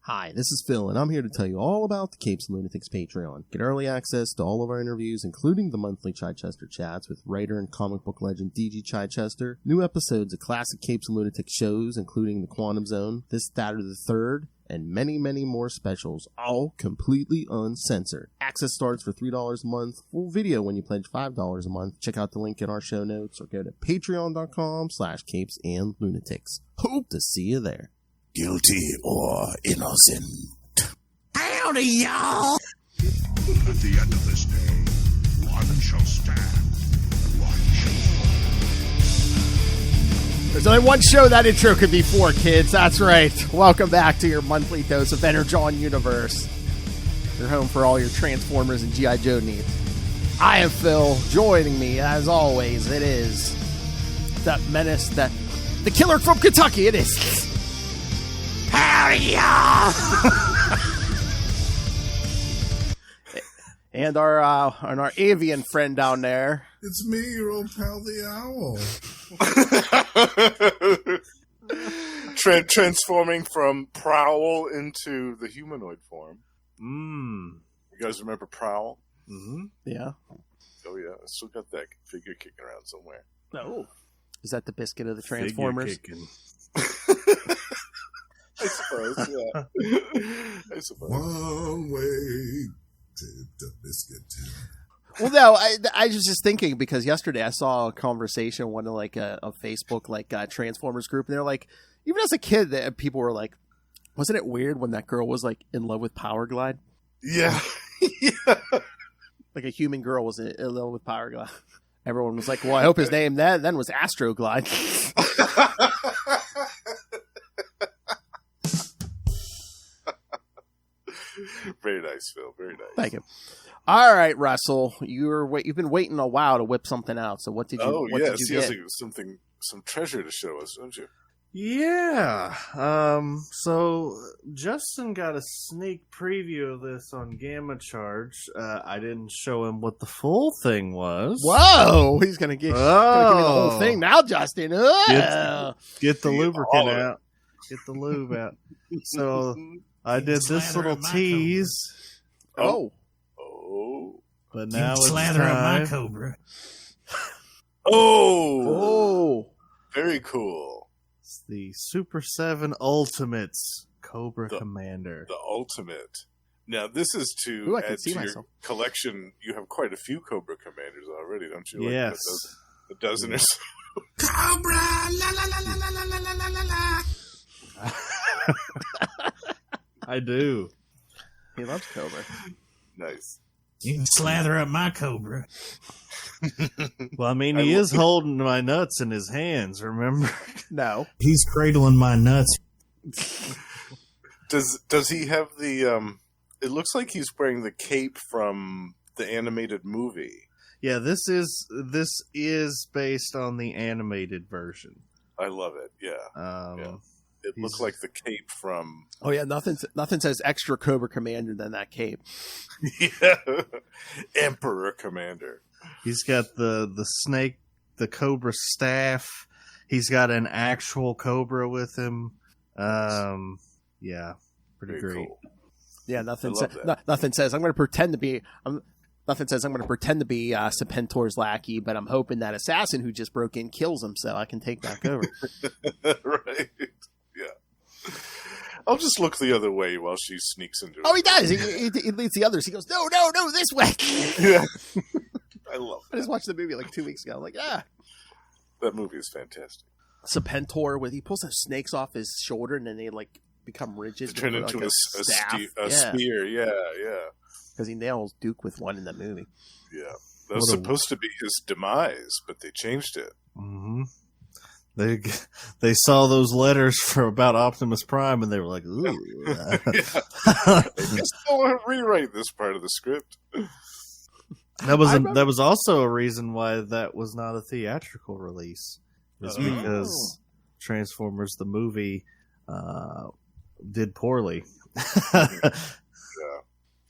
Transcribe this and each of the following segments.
Hi, this is Phil, and I'm here to tell you all about the Capes and Lunatics Patreon. Get early access to all of our interviews, including the monthly Chichester chats with writer and comic book legend D.G. Chichester, new episodes of classic Capes and Lunatics shows, including The Quantum Zone, This, That, or the Third, and many, many more specials, all completely uncensored. Access starts for $3 a month, full video when you pledge $5 a month. Check out the link in our show notes, or go to patreon.com/CapesandLunatics. Hope to see you there. Guilty or innocent. Howdy, y'all! At the end of this day, one shall stand, one shall fall. There's only one show that intro could be for, kids. That's right. Welcome back to your monthly dose of Energon Universe. Your home for all your Transformers and G.I. Joe needs. I am Phil. Joining me, as always, it is that menace, the killer from Kentucky. It is... Howdy, y'all! And our avian friend down there. It's me, your old pal, the owl. Transforming from Prowl into the humanoid form. You guys remember Prowl? Mm-hmm. Yeah. Oh, yeah. I still got that figure kicking around somewhere. Oh. Is that the biscuit of the Transformers? I suppose, yeah. I suppose. One way to the biscuit. Well, no, I was just thinking because yesterday I saw a conversation on one of a Facebook Transformers group, and they're like, even as a kid, that people were like, wasn't it weird when that girl was like in love with Power Glide? Yeah, yeah. Like a human girl was in love with Power Glide. Everyone was like, well, I hope his name then was Astro Glide. Very nice, Phil. Very nice. Thank you. All right, Russell, you've been waiting a while to whip something out. So what did you? What did you get? He has some treasure to show us, don't you? Yeah. So Justin got a sneak preview of this on Gamma Charge. I didn't show him what the full thing was. Whoa! He's gonna give me the whole thing now, Justin. Get the lubricant out. Get the lube out. So I did this little tease. Oh. But now it's slather time. up my Cobra. Oh. Very cool. It's the Super 7 Ultimates Cobra Commander. The Ultimate. Now, this is to add to your collection. You have quite a few Cobra Commanders already, don't you? Yes. A dozen or so. Cobra! La la la la la la la la la la! I do. He loves Cobra. Nice. You can slather up my Cobra. Well, I mean, he is holding my nuts in his hands, remember? No. He's cradling my nuts. Does he have the it looks like he's wearing the cape from the animated movie. Yeah, this is based on the animated version. I love it. Yeah. It looks like the cape from... Oh, yeah, nothing says extra Cobra Commander than that cape. Yeah. Emperor Commander. He's got the snake, the Cobra staff. He's got an actual Cobra with him. Yeah, pretty Very great. Cool. Yeah, nothing says I'm going to pretend to be... Nothing says I'm going to pretend to be Serpentor's lackey, but I'm hoping that assassin who just broke in kills him so I can take back over. Right. Yeah. I'll just look the other way while she sneaks into it. Oh, he does. He leads the others. He goes, no, this way. Yeah. I love that. I just watched the movie 2 weeks ago. I'm like, That movie is fantastic. Serpentor, he pulls those snakes off his shoulder and then they become rigid. They turn into a spear. Yeah. Because he nails Duke with one in the movie. Yeah. That was supposed to be his demise, but they changed it. Mm-hmm. They saw those letters about Optimus Prime, and they were like, "Ooh." They still want to rewrite this part of the script. That was also a reason why that was not a theatrical release. It's because Transformers the movie did poorly.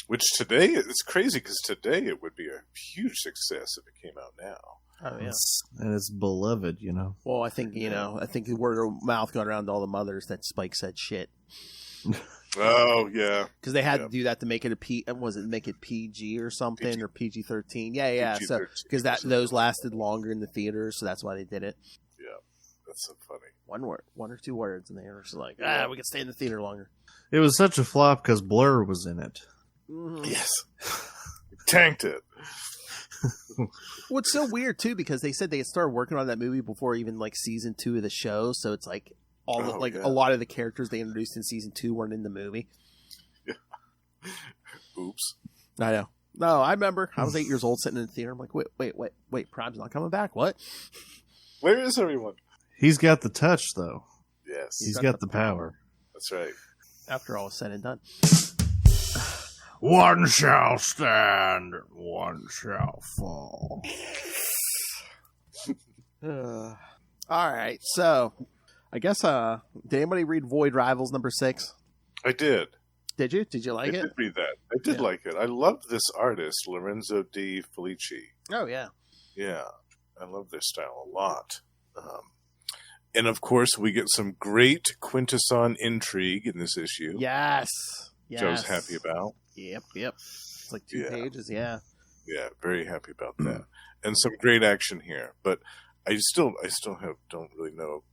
Which today, it's crazy because today it would be a huge success if it came out now. Oh, yeah. And it's beloved, you know. Well, I think the word of mouth got around to all the mothers that Spike said shit. Oh yeah, because they had to do that to make it make it PG or something PG. Or PG-13? Yeah. PG-13, so because those lasted longer in the theaters, so that's why they did it. Yeah, that's so funny. One or two words, and they were just like, we can stay in the theater longer. It was such a flop because Blur was in it. Mm-hmm. Yes, tanked it. Well, it's so weird too because they said they had started working on that movie before even like season 2 of the show, so it's like a lot of the characters they introduced in season 2 weren't in the movie. Yeah. Oops. I know. No, I remember. I was 8 years old sitting in the theater. I'm like, wait, Prime's not coming back. What? Where is everyone? He's got the touch, though. Yes. He's got the power. That's right. After all is said and done. One shall stand, one shall fall. All right, so I guess did anybody read Void Rivals number 6? I did. Did you? Did you like it? I did read that. I did like it. I love this artist, Lorenzo Di Felici. Oh yeah. Yeah, I love their style a lot. And of course, we get some great Quintesson intrigue in this issue. Yes. Joe's happy about. Yep. It's like 2 pages, yeah. Yeah, very happy about that. And some great action here. But I still don't really know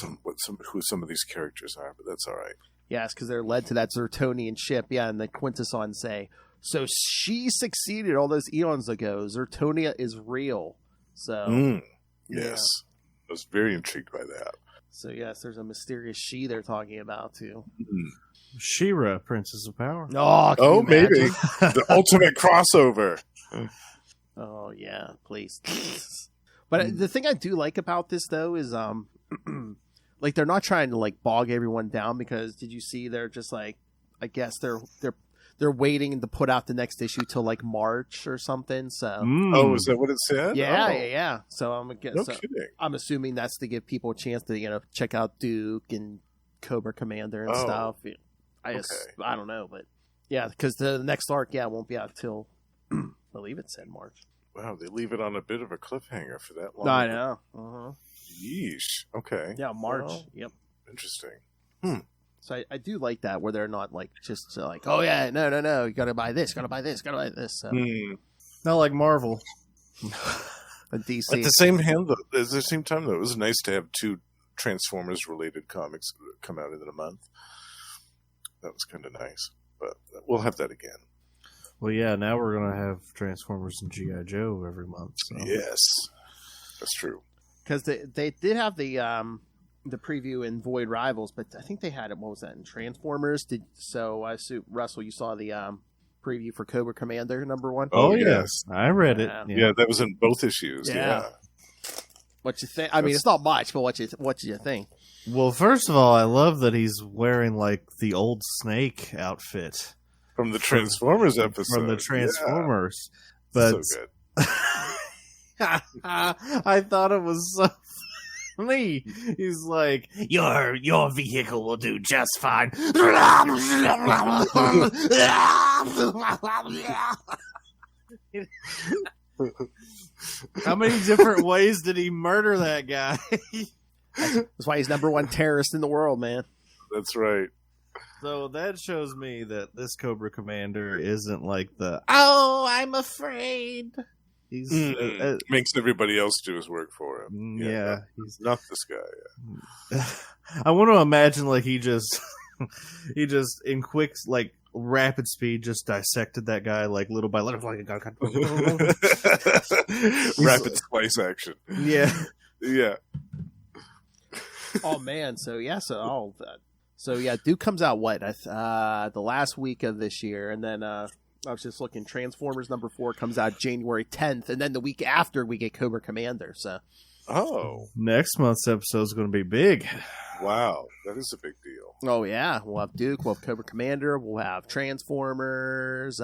who some of these characters are, but that's all right. Yes, because they're led to that Zertonian ship, and the Quintesson say, so she succeeded all those eons ago. Zertonia is real. So yes. I was very intrigued by that. So yes, there's a mysterious she they're talking about too. She-Ra, Princess of Power. Oh, maybe the ultimate crossover. Oh yeah, please. But the thing I do like about this though is like they're not trying to like bog everyone down because did you see they're just like I guess they're waiting to put out the next issue till like March or something. So oh, is that what it said? Yeah. So kidding. I'm assuming that's to give people a chance to check out Duke and Cobra Commander and stuff. I don't know, but yeah, because the next arc won't be out till I believe it said March. Wow, they leave it on a bit of a cliffhanger for that long. I know. Uh-huh. Yeesh. Okay. Yeah, March. Well, yep. Interesting. So I do like that where they're not like just like, oh yeah, no, you gotta buy this, gotta buy this. So. Not like Marvel. DC. At the same time though, it was nice to have 2 Transformers related comics come out in a month. That was kind of nice, but we'll have that again. Well, yeah, now we're going to have Transformers and G.I. Joe every month. So. Yes, that's true. Because they did have the preview in Void Rivals, but I think they had it. What was that in Transformers? So I assume Russell, you saw the preview for Cobra Commander #1. Oh yes, I read it. Yeah, that was in both issues. Yeah. What you think? I mean, it's not much, but what you think? Well, first of all, I love that he's wearing like the old Snake outfit from the Transformers episode. From the Transformers, but so good. I thought it was so funny. He's like, "Your vehicle will do just fine." How many different ways did he murder that guy? That's why he's #1 terrorist in the world, man. That's right. So that shows me that this Cobra Commander isn't like oh, I'm afraid. He's makes everybody else do his work for him. Yeah, he's not this guy. Yeah. I want to imagine like he just in quick like rapid speed just dissected that guy like little by little like rapid splice action. Yeah. Oh man, so Duke comes out the last week of this year, and then I was just looking. Transformers #4 comes out January 10th, and then the week after we get Cobra Commander. So, next month's episode is going to be big. Wow, that is a big deal. Oh yeah, we'll have Duke, we'll have Cobra Commander, we'll have Transformers.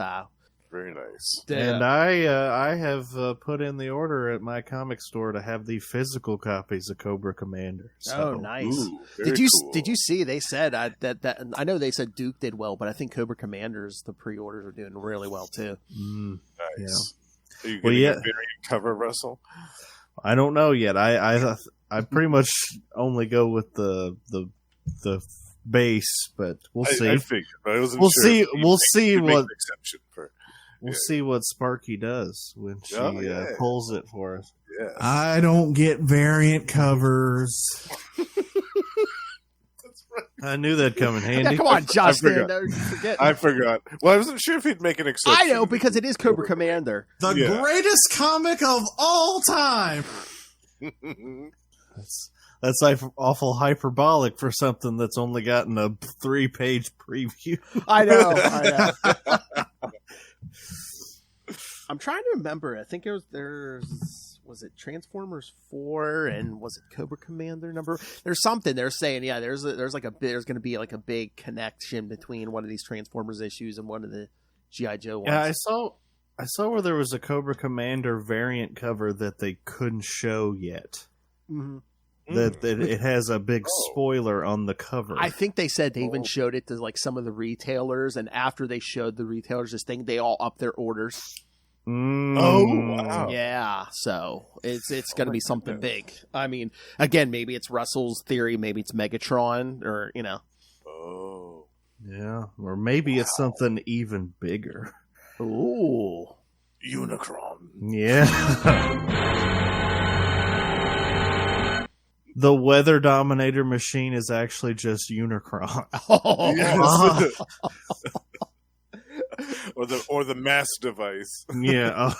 Very nice. And I have put in the order at my comic store to have the physical copies of Cobra Commander. So. Oh, nice. Ooh, Did you see? They said that I know they said Duke did well, but I think Cobra Commanders, the pre-orders are doing really well too. Nice. Yeah. Are you getting a variant cover, Russell? I don't know yet. I pretty much only go with the base, but we'll see. I figured, but I wasn't We'll sure. see. We'll see Make what an exception for. we'll see what Sparky does when she pulls it for us. Yeah. I don't get variant covers. I knew that'd come in handy. Yeah, come on, Justin. I forgot. Well, I wasn't sure if he'd make an exception. I know, because it is Cobra Commander. The greatest comic of all time. That's like awful hyperbolic for something that's only gotten a 3-page preview. I know. I'm trying to remember. I think was it Transformers 4 and was it Cobra Commander number? There's something they're saying. Yeah, there's going to be like a big connection between one of these Transformers issues and one of the G.I. Joe ones. Yeah, I saw where there was a Cobra Commander variant cover that they couldn't show yet. Mm-hmm. That it has a big spoiler on the cover. I think they said they even showed it to like some of the retailers, and after they showed the retailers this thing, they all upped their orders. Oh, wow. Yeah, so it's going to be something big. I mean, again, maybe it's Russell's theory, maybe it's Megatron, or Oh, yeah, or maybe it's something even bigger. Ooh, Unicron. Yeah. The Weather Dominator machine is actually just Unicron. Oh. Yes. or the mass device. Yeah.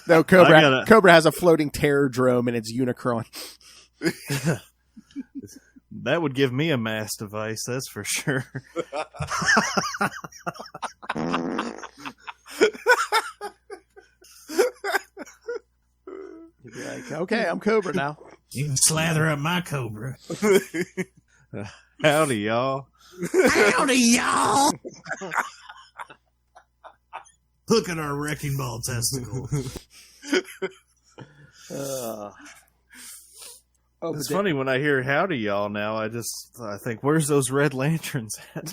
No, Cobra has a floating terror drome, and it's Unicron. That would give me a mass device, that's for sure. You'd be like, okay, I'm Cobra now. You can slather up my Cobra. Howdy, y'all. Howdy, y'all. Look at our wrecking ball testicle. It's funny when I hear howdy, y'all now, I think, where's those Red Lanterns at?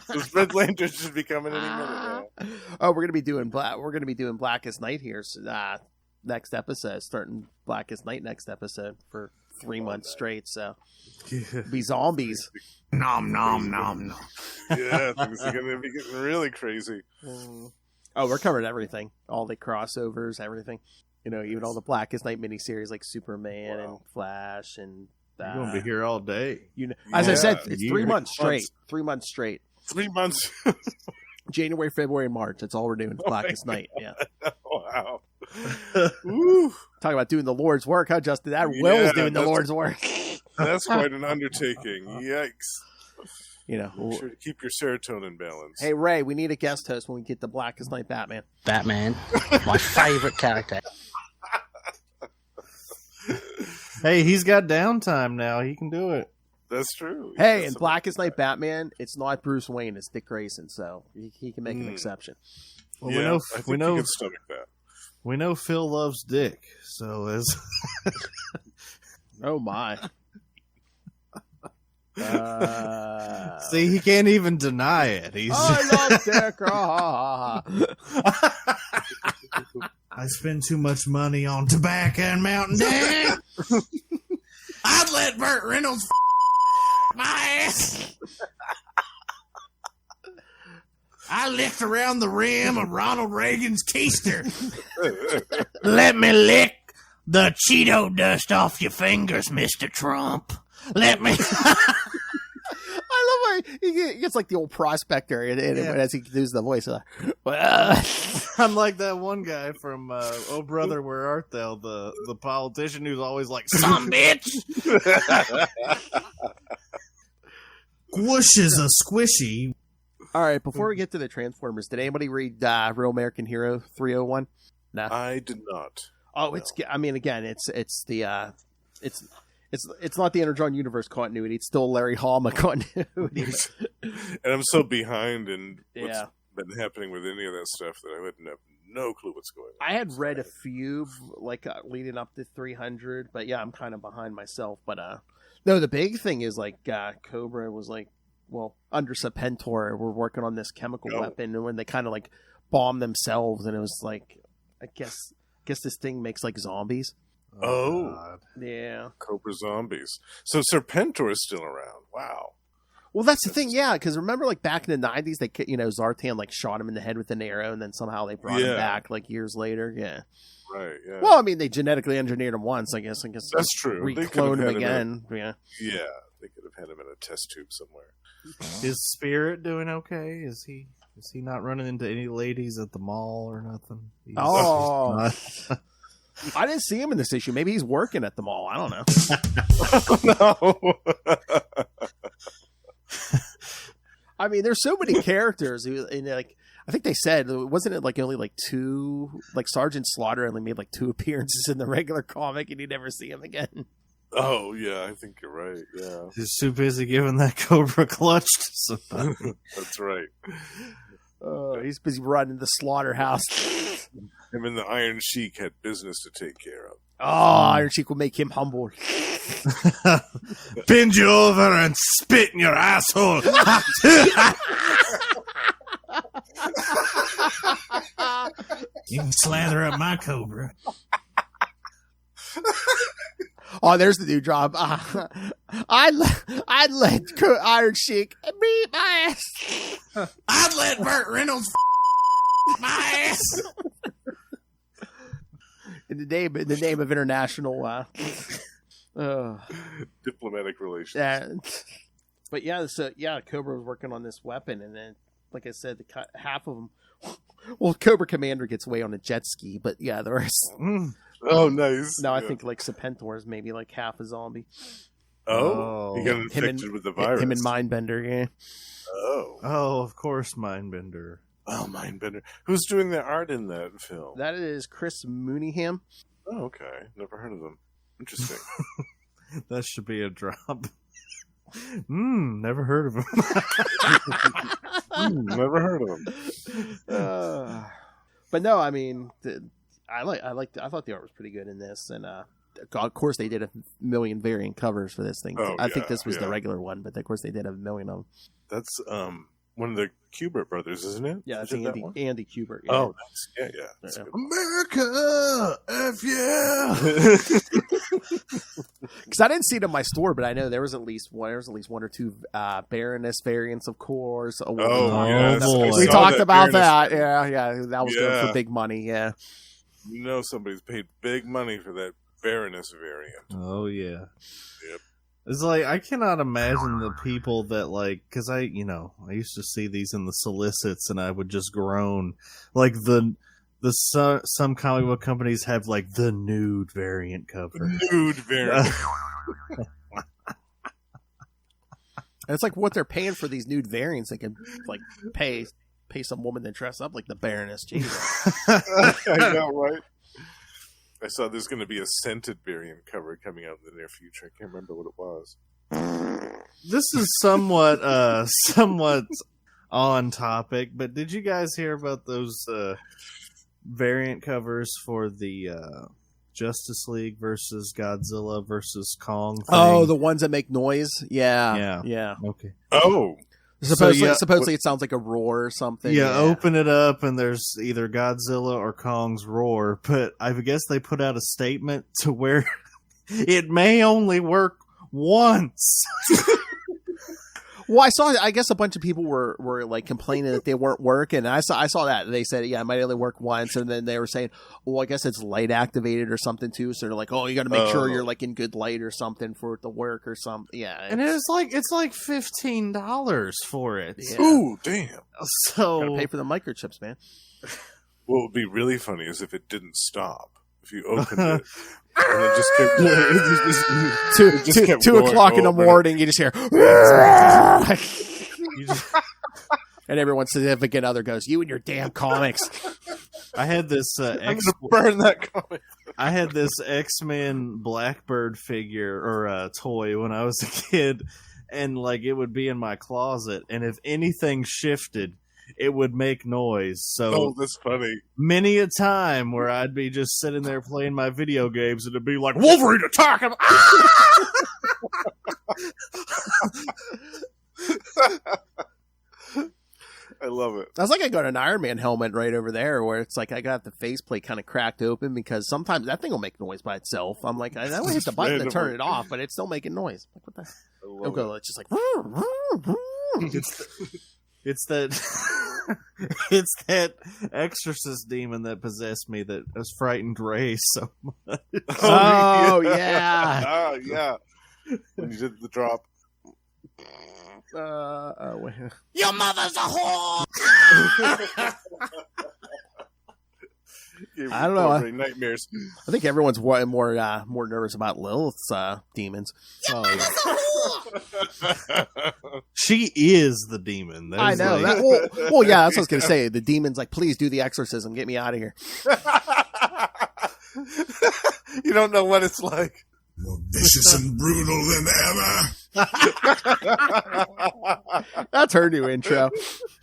Those Red Lanterns should be coming any minute now. Oh, we're gonna be doing Blackest Night here next episode, starting Blackest Night next episode for 3 months straight, so be zombies. Nom nom nom nom. Yeah, things are gonna be getting really crazy. Oh, we're covering everything, all the crossovers, everything. Even all the Blackest Night miniseries like Superman and Flash, and you're gonna be here all day. As I said, it's 3 months straight. 3 months straight. 3 months. January, February, and March. That's all we're doing. Blackest Night. Yeah. Wow. Talk about doing the Lord's work, huh, Justin? That Will's doing the Lord's work. That's quite an undertaking. Yikes. Make sure to keep your serotonin balance. Hey, Ray, we need a guest host when we get the Blackest Night Batman. Batman, my favorite character. Hey, he's got downtime now. He can do it. That's true. Hey, in Blackest Night Batman, it's not Bruce Wayne, it's Dick Grayson, so he can make an exception. Well, yeah, we know you can stomach that. We know Phil loves Dick, so as oh my. See, he can't even deny it. I love Dick. I spend too much money on tobacco and Mountain Dew. I'd let Burt Reynolds my ass. I licked around the rim of Ronald Reagan's keister. Let me lick the Cheeto dust off your fingers, Mr. Trump. Let me... I love how he gets like the old prospector as he does the voice. I'm like that one guy from Oh Brother, Where Art Thou? The politician who's always like, some bitch. Squish is a squishy. All right, before we get to the Transformers, did anybody read Real American Hero 301? No, I did not. Oh, no. It's not the Energon universe continuity. It's still Larry Hama continuity. And I'm so behind in what's been happening with any of that stuff that I wouldn't have no clue what's going on. I had read a few leading up to 300, but yeah, I'm kind of behind myself. But no, the big thing is Cobra was under Serpentor, we're working on this chemical weapon, and when they kind of bomb themselves, and it was I guess this thing makes zombies. Oh, yeah, Cobra zombies. So Serpentor is still around. Wow. Well, that's the thing, yeah, because remember, like, back in the 90s, they, Zartan, like, shot him in the head with an arrow, and then somehow they brought him back, like, years later, yeah. Right, yeah. Well, I mean, they genetically engineered him once, I guess. That's true. Recloned him again, yeah. Yeah, they could have had him in a test tube somewhere. Is Spirit doing okay? Is he not running into any ladies at the mall or nothing? I didn't see him in this issue. Maybe he's working at the mall. I don't know. No. I mean, there's so many characters who, like, I think they said, wasn't it like only like 2, like Sergeant Slaughter only made like 2 appearances in the regular comic, and you never see him again. Oh yeah, I think you're right. Yeah, he's too busy giving that Cobra clutch to somebody. That's right. He's busy running the slaughterhouse. Him and the Iron Sheik had business to take care of. Oh, Iron Sheik will make him humble. Bend you over and spit in your asshole. You can slather up my Cobra. Oh, there's the new job. I'd let Iron Sheik beat my ass. I'd let Burt Reynolds my ass. In the name of international diplomatic relations. But yeah, so yeah, Cobra was working on this weapon, and then, like I said, half of them. Well, Cobra Commander gets away on a jet ski, but yeah, the rest. Oh, nice. No, I think like Serpentor is maybe like half a zombie. Oh, he got infected with the virus. Him and Mindbender, yeah. Oh, of course, Mindbender. Oh, Mindbender. Who's doing the art in that film? That is Chris Mooneyham. Oh, okay. Never heard of them. Interesting. That should be a drop. Never heard of him. Never heard of him. But no, I mean, I thought the art was pretty good in this, and of course they did a million variant covers for this thing. Oh, I think this was the regular one, but of course they did a million of them. That's one of the Kubert brothers, isn't it? Yeah, it's Andy Kubert. Yeah. Oh, yeah. That's Yeah. America, F yeah. Because I didn't see it in my store, but I know there was at least one or two Baroness variants, of course. We talked about that. Yeah, that was good for big money. Yeah, somebody's paid big money for that Baroness variant. Oh yeah. Yep. It's like, I cannot imagine the people that, like, because I used to see these in the solicits, and I would just groan. Like some comic book companies have like the nude variant cover. Nude variant. And it's like what they're paying for these nude variants. They can like pay some woman to dress up like the Baroness. Jesus. I know, right? I saw there's going to be a scented variant cover coming out in the near future. I can't remember what it was. This is somewhat on topic, but did you guys hear about those variant covers for the Justice League versus Godzilla versus Kong thing? Oh, the ones that make noise? Yeah. Okay. Oh. Supposedly it sounds like a roar or something. Yeah, open it up and there's either Godzilla or Kong's roar, but I guess they put out a statement to where it may only work once. Well, I guess a bunch of people were like complaining that they weren't working. And I saw that. They said, yeah, it might only work once. And then they were saying, well, I guess it's light activated or something too. So they're like, oh, you got to make sure you're like in good light or something for it to work or something. Yeah. And it's like $15 for it. Yeah. Ooh, damn. So gotta pay for the microchips, man. What would be really funny is if it didn't stop. If you opened it and it just kept 2 o'clock in the morning, you just hear and everyone's significant other goes, you and your damn comics. I had this I'm gonna burn that comic. I had this X-Men Blackbird figure or toy when I was a kid, and like it would be in my closet, and if anything shifted, it would make noise. So that's funny. Many a time where I'd be just sitting there playing my video games, and it'd be like, Wolverine attack him! I love it. I was like, I got an Iron Man helmet right over there where it's like I got the faceplate kind of cracked open because sometimes that thing will make noise by itself. I'm like, I only hit the button to turn it off, but it's still making noise. I'm like, what the? Okay, it's just like. It's that it's that exorcist demon that possessed me that has frightened Ray so much. Oh yeah. Oh yeah. When you did the drop. Wait. Your mother's a whore. I don't know. Nightmares. I think everyone's more nervous about Lilith's demons. Your mother's a whore. She is the demon. I know. Like... Well, yeah, that's what I was going to say. The demon's like, please do the exorcism. Get me out of here. You don't know what it's like. More vicious and brutal than ever. That's her new intro.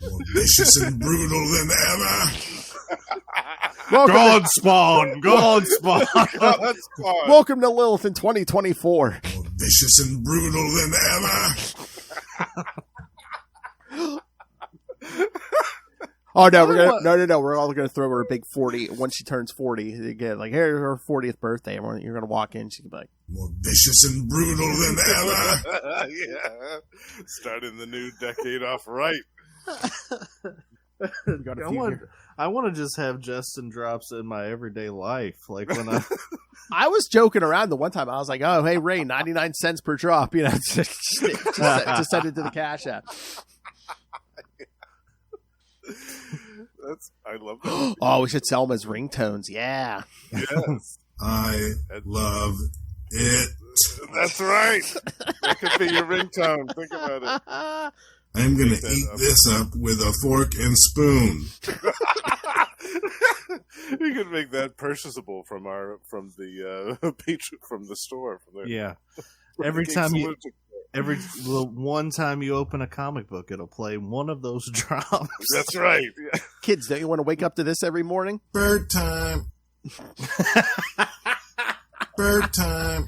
More vicious and brutal than ever. God spawn! Welcome to Lilith in 2024. More vicious and brutal than ever. Oh no, we're all gonna throw her a big 40 once she turns 40. Again, like here's her 40th birthday. Everyone, you're gonna walk in, she's gonna be like, more vicious and brutal than ever. Yeah, starting the new decade off right. I want to just have Justin drops in my everyday life, like when I. I was joking around the one time. I was like, "Oh, hey Ray, 99 cents per drop." You know, just send it to the Cash App. I love that. Oh, we should sell them as ringtones. Yeah. Yes. I love it. That's right. That could be your ringtone. Think about it. I'm going to eat this up with a fork and spoon. We could make that purchasable from the store. Yeah. Every one time you open a comic book, it'll play one of those drops. That's right. Yeah. Kids, don't you want to wake up to this every morning? Bird time. Bird time.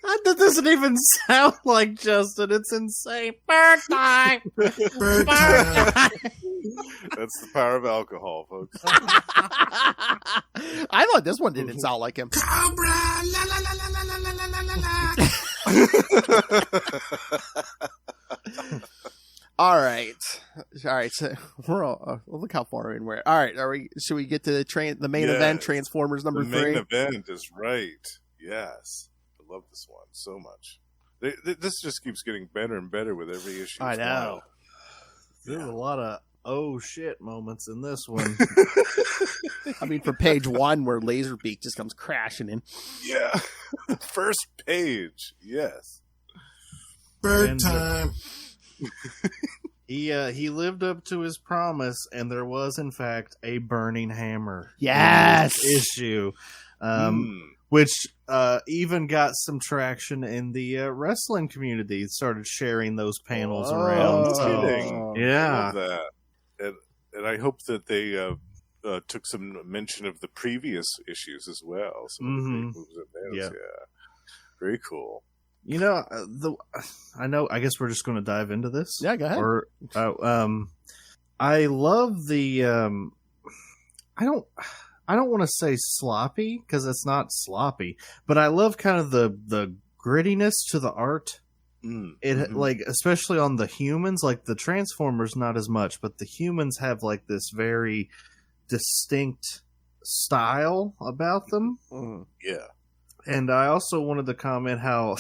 That doesn't even sound like Justin. It's insane. Bird time. Bird time. That's the power of alcohol, folks. I thought this one didn't sound like him. Cobra. La la la la la la la la la la. All right. So we're all, look how far in we're at. All right. Should we get to the main event? Transformers number 3. The main event is right. Yes. I love this one so much. This just keeps getting better and better with every issue. I know. There's a lot of oh shit moments in this one. I mean, for page 1 where Laserbeak just comes crashing in. Yeah. First page. Yes. Bird time. He lived up to his promise, and there was, in fact, a burning hammer. Yes. In this issue. Which even got some traction in the wrestling community. It started sharing those panels around. Kidding. Yeah. I love that. And I hope that they took some mention of the previous issues as well. So moves in those. Yeah. Very cool. You know, I guess we're just going to dive into this. Yeah, go ahead. I love the I don't want to say sloppy because it's not sloppy, but I love kind of the grittiness to the art. Like, especially on the humans, like the Transformers, not as much, but the humans have like this very distinct style about them. Yeah. And I also wanted to comment how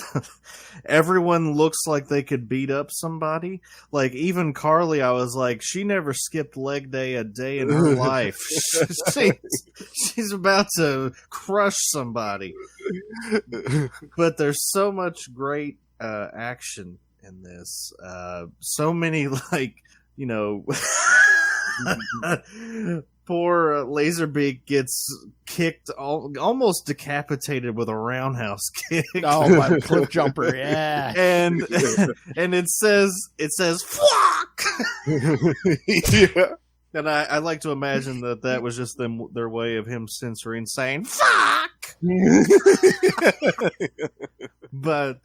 everyone looks like they could beat up somebody. Like, even Carly, I was like, she never skipped leg day a day in her life. She's about to crush somebody. But there's so much great action in this. So many, like, you know... Poor Laserbeak gets kicked, almost decapitated with a roundhouse kick. Oh, my cliff jumper, yeah. And it says "fuck." Yeah. And I like to imagine that was just their way of him censoring saying "fuck." But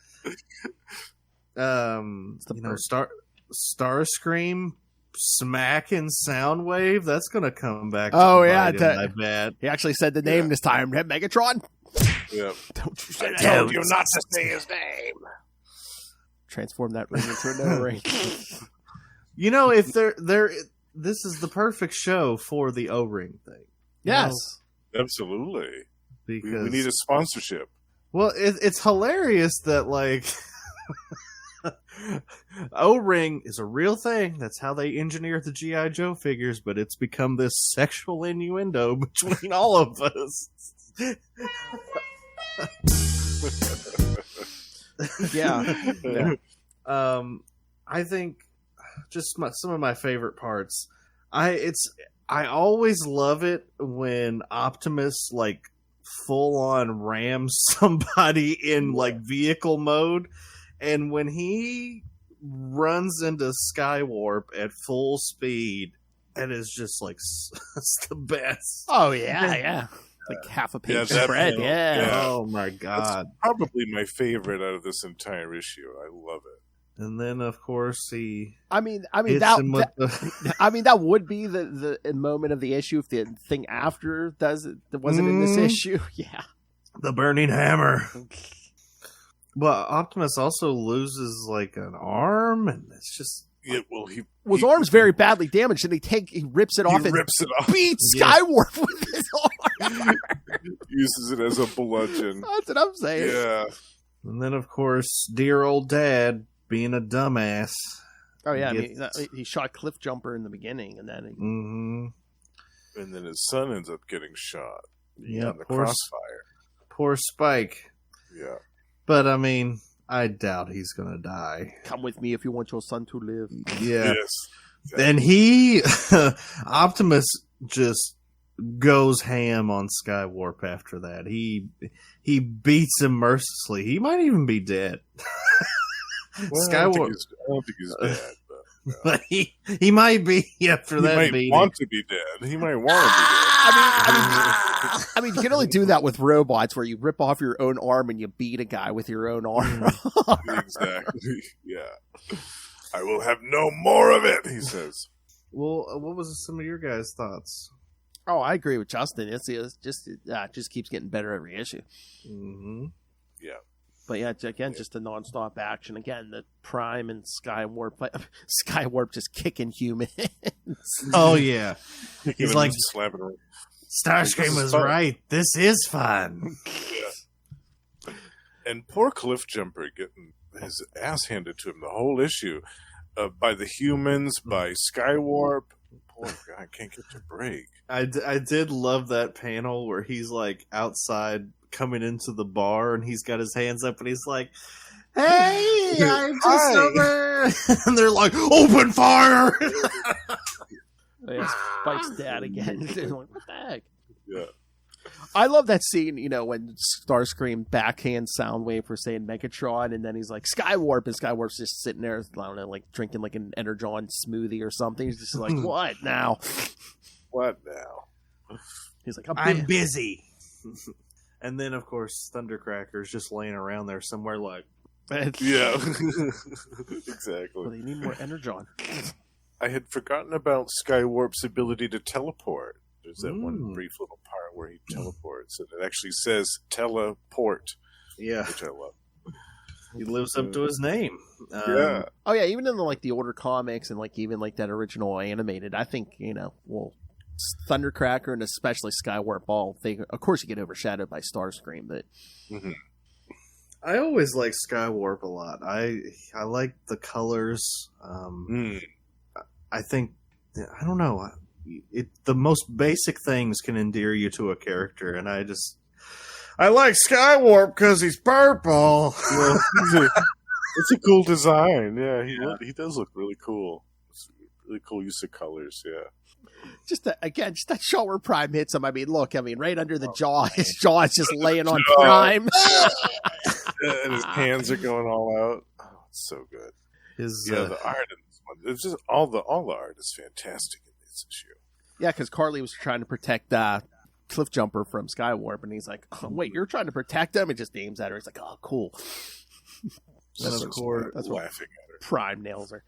Starscream smacking Soundwave, that's gonna come back. Oh, to yeah, bite him, I bet. He actually said the name this time. Megatron. Yeah. Don't you say that. Told you not to say his name. Transform that ring into a no ring. You know, if this is the perfect show for the O-ring thing. Yes. Absolutely. Because We need a sponsorship. well, it's hilarious that like O-ring is a real thing. That's how they engineer the G.I. Joe figures, but it's become this sexual innuendo between all of us. Yeah. I think just some of my favorite parts. I always love it when Optimus like full on rams somebody in like vehicle mode, and when he runs into Skywarp at full speed, it is just like it's the best. Oh, yeah. Like half a page that spread. panel, Yeah. Oh my god! Probably my favorite out of this entire issue. I love it. And then of course he I mean hits that, him with the I mean that would be the moment of the issue if the thing after does it that wasn't in this issue. Yeah. the burning hammer. But Optimus also loses like an arm, and it's just Yeah, well, his His arm's very badly damaged, and he rips it off and rips it off. beats Skywarp with his arm. Uses it as a bludgeon. That's what I'm saying. Yeah. And then, of course, dear old dad being a dumbass. Oh yeah, Gets- he shot Cliff Jumper in the beginning, and then And then his son ends up getting shot. Yeah, in the crossfire. poor Spike. Yeah. But I mean, I doubt he's gonna die. come with me if you want your son to live. Yeah. Yes. And he, Optimus, just goes ham on Skywarp after that. He beats him mercilessly. He might even be dead. Well, Skywarp. I don't think he's dead. But he might be after He that might beating. want to be dead. He might want to be dead. I mean, you can only do that with robots, where you rip off your own arm and you beat a guy with your own arm. Exactly. Yeah. I will have no more of it, he says. Well, what was some of your guys' thoughts? Oh, I agree with Justin. It just keeps getting better every issue. Mm-hmm. Yeah. But yeah, again, just the nonstop action. Again, the Prime and Skywarp just kicking humans. Oh yeah, He's like slapping her. Starscream was fun. right. This is fun. Yeah. And poor Cliff Jumper getting his ass handed to him the whole issue by the humans, by Skywarp. Poor guy can't get a break. I did love that panel where he's like outside coming into the bar and he's got his hands up and he's like, "Hey, I'm just Hi." over," and they're like, "Open fire!" Yeah, Spike's dad again. They're like, what the heck? Yeah. I love that scene, when Starscream backhands Soundwave for saying Megatron, and then he's like, Skywarp, and Skywarp's just sitting there, I don't know, like drinking like an Energon smoothie or something. He's just like, what now? What now? He's like, I'm busy. And then, of course, Thundercracker's just laying around there somewhere like, Yeah. Exactly. Well, they need more Energon. I had forgotten about Skywarp's ability to teleport. There's that one brief little part where he teleports, and it actually says teleport, yeah, which I love. he lives up to his name. Yeah. Oh yeah, even in the older comics and even that original animated, I think Thundercracker and especially Skywarp of course you get overshadowed by Starscream, but I always like Skywarp a lot. I like the colors. I think, I don't know, the most basic things can endear you to a character, and I like Skywarp because he's purple. Well, it's a cool design. Yeah, he does look really cool. It's really cool use of colors. Yeah. just that shot where Prime hits him. I mean, look, right under the jaw, his jaw is just laying on Prime. And his hands are going all out. Oh, it's so good. The art in this one. It's just all the art is fantastic in this issue. Yeah, because Carly was trying to protect Cliff Jumper from Skywarp, and he's like, "Oh, wait, you're trying to protect him?" And just aims at her. He's like, "Oh, cool." And of course, laughing at Prime nails her.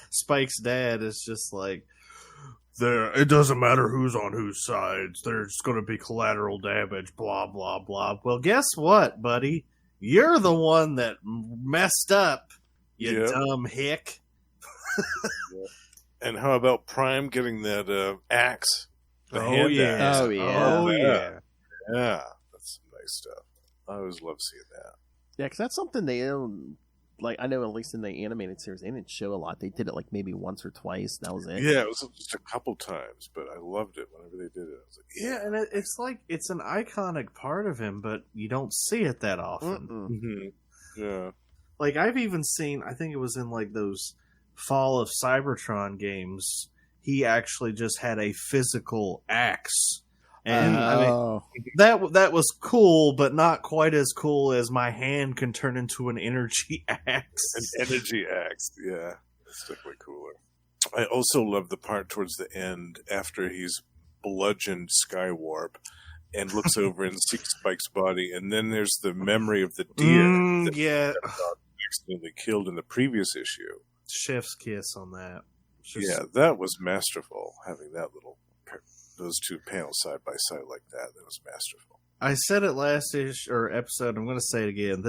Spike's dad is just like, it doesn't matter who's on whose sides. There's going to be collateral damage, blah, blah, blah. Well, guess what, buddy? You're the one that messed up, you dumb hick. And how about Prime getting that axe? The Oh, hand yeah. axe. Oh, yeah. Oh, yeah. Yeah, that's some nice stuff. I always love seeing that. Yeah, because that's something they don't, like, I know at least in the animated series, they didn't show a lot. They did it like maybe once or twice. That was it. Yeah, it was just a couple times, but I loved it whenever they did it. I was like, Yeah, and it's like, it's an iconic part of him, but you don't see it that often. Mm-hmm. Yeah. Like, I've even seen, I think it was in like those Fall of Cybertron games, he actually just had a physical axe. And I mean, that was cool, but not quite as cool as my hand can turn into an energy axe. An energy axe, yeah. That's definitely cooler. I also love the part towards the end after he's bludgeoned Skywarp and looks over and sees Spike's body, and then there's the memory of the deer that accidentally killed in the previous issue. Chef's kiss on that. Yeah, that was masterful, having those two panels side by side like that. That was masterful. I said it last episode. I'm going to say it again.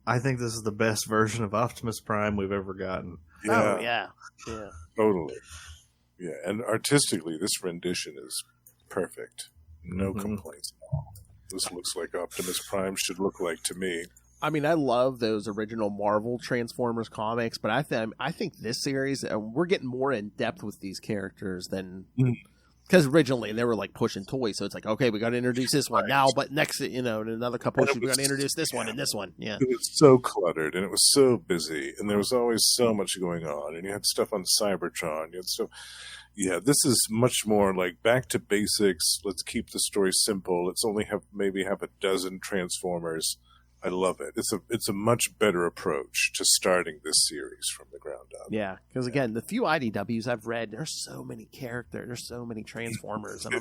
I think this is the best version of Optimus Prime we've ever gotten. Yeah, Oh, yeah. totally. Yeah, and artistically, this rendition is perfect. No complaints at all. This looks like Optimus Prime should look like to me. I mean, I love those original Marvel Transformers comics, but I think this series, we're getting more in depth with these characters than... Because originally they were like pushing toys, so it's like, okay, we got to introduce this one now, but next, in another couple issues, we got to introduce this one and this one. Yeah, it was so cluttered and it was so busy, and there was always so much going on, and you had stuff on Cybertron. You had stuff. Yeah, this is much more like back to basics. Let's keep the story simple. Let's only have a dozen Transformers. I love it. It's a much better approach to starting this series from the ground up. Yeah, because again, the few IDWs I've read, there's so many characters, there's so many Transformers, and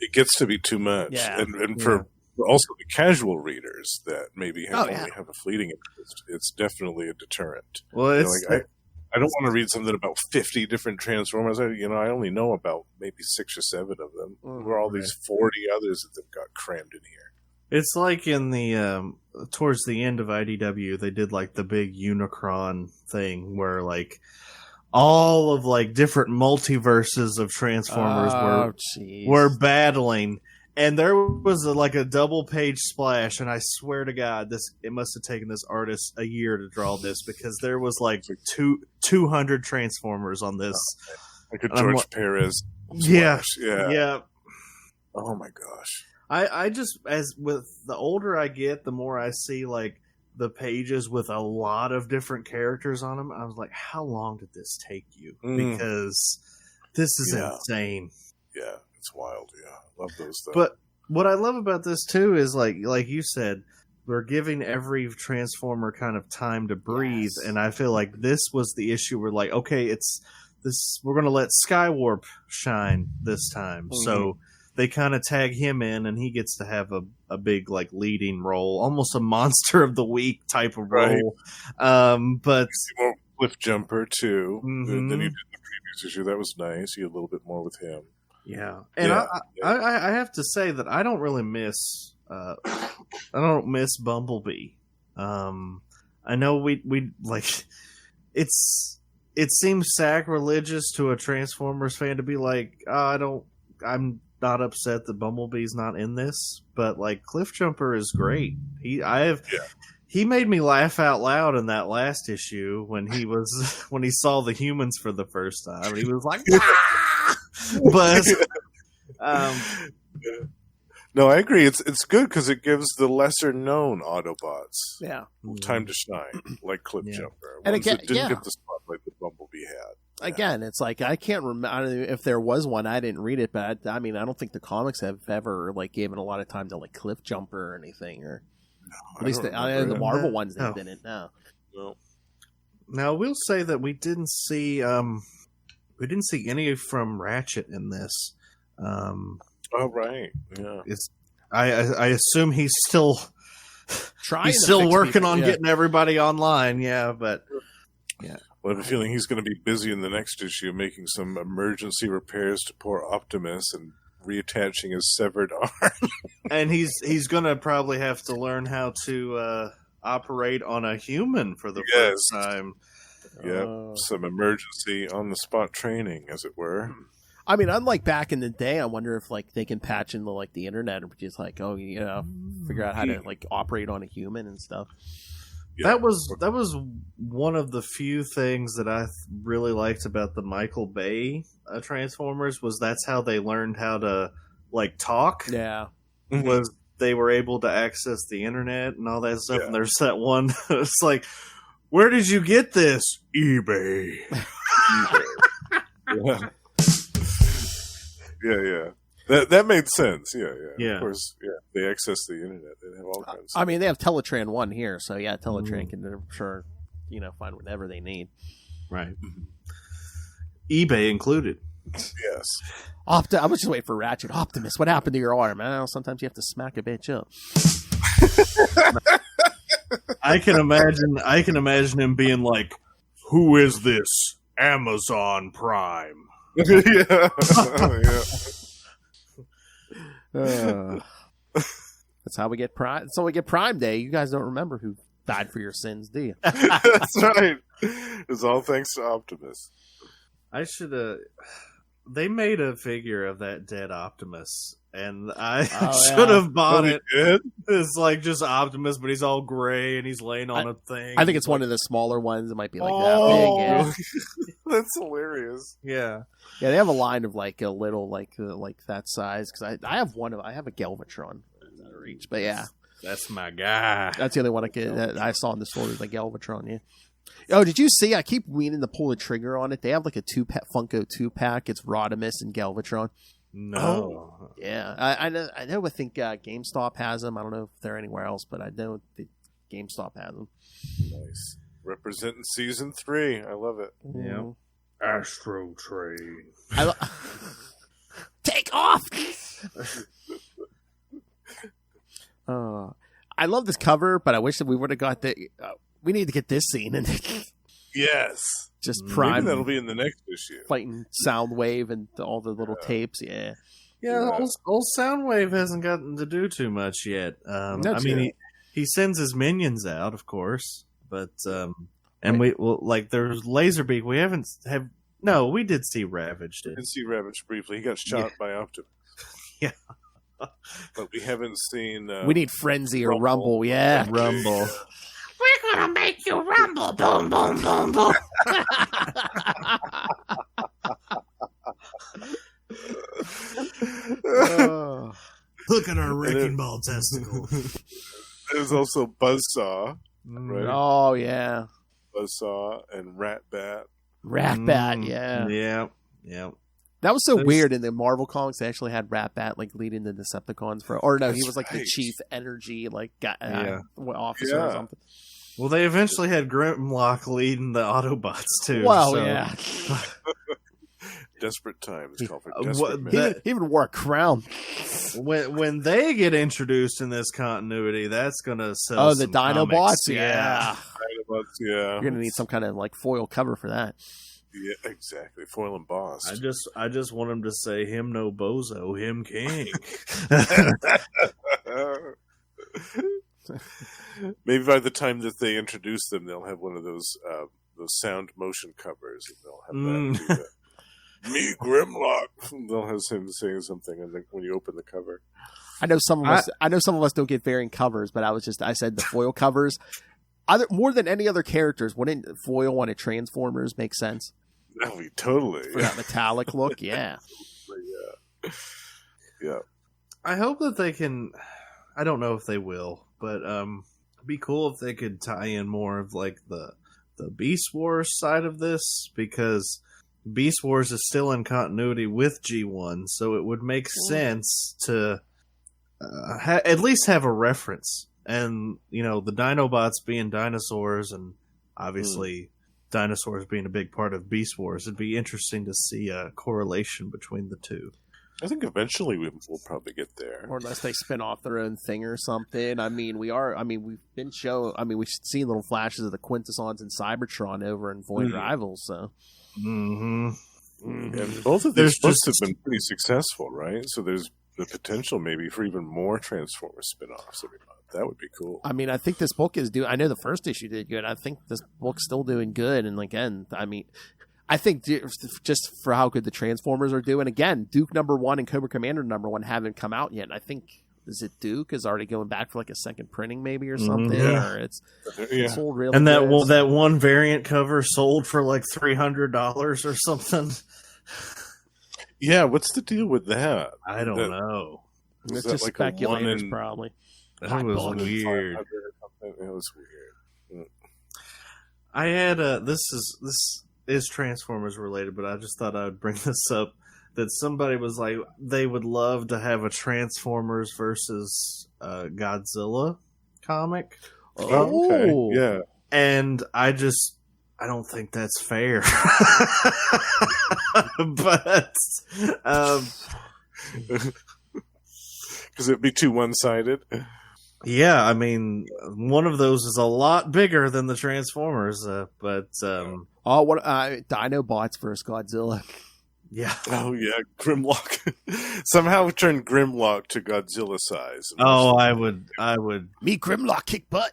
it gets to be too much. Yeah. And for also the casual readers that maybe only have a fleeting interest, it's definitely a deterrent. Well, it's I don't want to read something about 50 different Transformers. I only know about maybe 6 or 7 of them. Where all these 40 others that they've got crammed in here. It's like in the towards the end of IDW, they did like the big Unicron thing where like all of like different multiverses of Transformers were battling, and there was like a double page splash, and I swear to God, it must have taken this artist a year to draw this, because there was like 200 Transformers on this. Like a George Perez splash. Yeah. Yeah. Oh my gosh. I just, as with the older I get, the more I see like the pages with a lot of different characters on them. I was like, how long did this take you? Because this is insane. Yeah, it's wild. Yeah, love those stuff. But what I love about this too is like you said, we're giving every Transformer kind of time to breathe, and I feel like this was the issue. We're like, okay, we're going to let Skywarp shine this time, so. They kind of tag him in, and he gets to have a big like leading role, almost a monster of the week type of role. But Cliff Jumper too. Then you did the previous issue. That was nice. You had a little bit more with him. Yeah, and I have to say that I don't really miss. I don't miss Bumblebee. I know we like it seems sacrilegious to a Transformers fan to be like, I'm not upset that Bumblebee's not in this, but like Cliff Jumper is great. He made me laugh out loud in that last issue when he saw the humans for the first time, and he was like, but no, I agree. It's good because it gives the lesser known Autobots time to shine, like Cliff Jumper, and ones again, that didn't get the spotlight that Bumblebee had. Again, it's like I can't remember. I don't know if there was one. I didn't read it, but I mean, I don't think the comics have ever like given a lot of time to like Cliff Jumper or anything, or at least the Marvel ones they didn't. No. Now we'll say that we didn't see any from Ratchet in this. Oh right, yeah. I assume he's still He's still working on getting everybody online. Yeah, but Well, I have a feeling he's going to be busy in the next issue making some emergency repairs to poor Optimus and reattaching his severed arm. And he's going to probably have to learn how to operate on a human for the first time. Yep, some emergency on-the-spot training, as it were. I mean, unlike back in the day, I wonder if like they can patch in the internet and just like figure out how to like operate on a human and stuff. Yeah. That was one of the few things that I really liked about the Michael Bay Transformers was that's how they learned how to like talk. Yeah, was they were able to access the internet and all that stuff. Yeah. And there's that one. It's like, where did you get this? eBay. Yeah. Yeah. That made sense. Yeah. Of course, they access the internet. They have all kinds. I mean, they have Teletran 1 here, so yeah, Teletran can, I'm sure, find whatever they need. Right. eBay included. Yes. I was just waiting for Ratchet. Optimus, what happened to your arm? I know sometimes you have to smack a bitch up. I can imagine him being like, "Who is this? Amazon Prime." Yeah. That's how we get Prime. So we get Prime Day. You guys don't remember who died for your sins, do you? That's right. It's all thanks to Optimus. I should have. They made a figure of that dead Optimus, and I should have bought it. It's like just Optimus, but he's all gray and he's laying on a thing. I think it's one of the smaller ones. It might be like that big. Yeah. That's hilarious. Yeah. Yeah, they have a line of like a little like that size because I have I have a Galvatron out of reach, but yeah, that's my guy. That's the only one I saw in the store was the Galvatron. Yeah. Oh, did you see? I keep meaning to pull the trigger on it. They have like a Funko 2-pack. It's Rodimus and Galvatron. No. Oh, yeah, I know. I think GameStop has them. I don't know if they're anywhere else, but I know GameStop has them. Nice. Representing season 3. I love it. Yeah. Astro Train. Take off. I love this cover, but I wish that we would have got the. We need to get this scene in. Yes. Just Prime. Maybe that'll be in the next issue. Fighting Soundwave and all the little tapes. Yeah. Yeah. Old Soundwave hasn't gotten to do too much yet. He sends his minions out, of course, but and there's Laserbeak. We we did see Ravage. We did see Ravage briefly. He got shot by Optimus. Yeah. But we haven't seen. We need Frenzy or Rumble. Yeah, Rumble. We're gonna make you rumble, boom, boom, boom, boom. Look at our wrecking ball testicle. There's also Buzzsaw, right? Oh yeah, Buzzsaw and Ratbat. Ratbat, yeah. Yeah. That was so weird in the Marvel comics. They actually had Ratbat like leading the Decepticons he was like the chief energy officer or something. Well, they eventually had Grimlock leading the Autobots too. Well, yeah. Desperate times. Call for desperate he even wore a crown. When they get introduced in this continuity, that's gonna sell. Oh, the Dinobots, yeah. Dinobots, yeah. You're gonna need some kind of like foil cover for that. Yeah, exactly. Foil embossed. I just want him to say him no bozo, him king. Maybe by the time that they introduce them, they'll have one of those sound motion covers, and they'll have that. Me Grimlock. They'll have him saying something, and then when you open the cover, I know some of us don't get variant covers, but I said the foil covers. More than any other characters, wouldn't foil on a Transformers make sense? No, totally. For that metallic look, yeah. Yeah. I hope that they can. I don't know if they will, but it'd be cool if they could tie in more of like the Beast Wars side of this, because Beast Wars is still in continuity with G1, so it would make sense to at least have a reference. And, the Dinobots being dinosaurs, and obviously dinosaurs being a big part of Beast Wars, it'd be interesting to see a correlation between the two. I think eventually we'll probably get there. Or unless they spin off their own thing or something. I mean, we've seen little flashes of the Quintessons and Cybertron over in Void Rivals, so. Mm-hmm. And both of these books have been pretty successful, right? So there's the potential maybe for even more Transformers spin-offs every month. That would be cool. I mean, I think this book is I know the first issue did good. I think this book's still doing good. And again, I mean, I think just for how good the Transformers are doing, again, Duke #1 and Cobra Commander #1 haven't come out yet. And I think, is it Duke is already going back for like a second printing maybe or something? Yeah. Or it's sold really and good. that one variant cover sold for like $300 or something. Yeah, what's the deal with that? I don't know. It's just like speculators, probably. That was weird. It was weird. I had this is Transformers related, but I just thought I would bring this up. That somebody was like, they would love to have a Transformers versus Godzilla comic. Oh, okay. Yeah. And I don't think that's fair. But because it'd be too one-sided. Yeah, I mean, one of those is a lot bigger than the Transformers, but Dinobots versus Godzilla. Yeah. Oh yeah, Grimlock. Somehow turn Grimlock to Godzilla size. Oh, I would. Me Grimlock kick butt.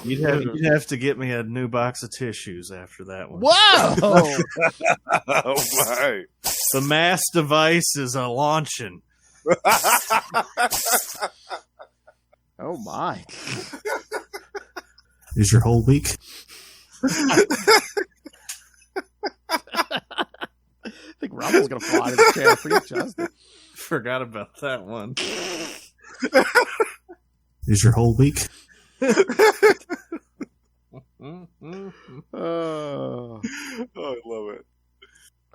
You'd have to get me a new box of tissues after that one. Whoa! Oh my! The mass device is a launching. Oh my! Is your whole week? I think Rumble's gonna fly to the chair for you, Justin. Forgot about that one. Is your whole week? Oh, I love it.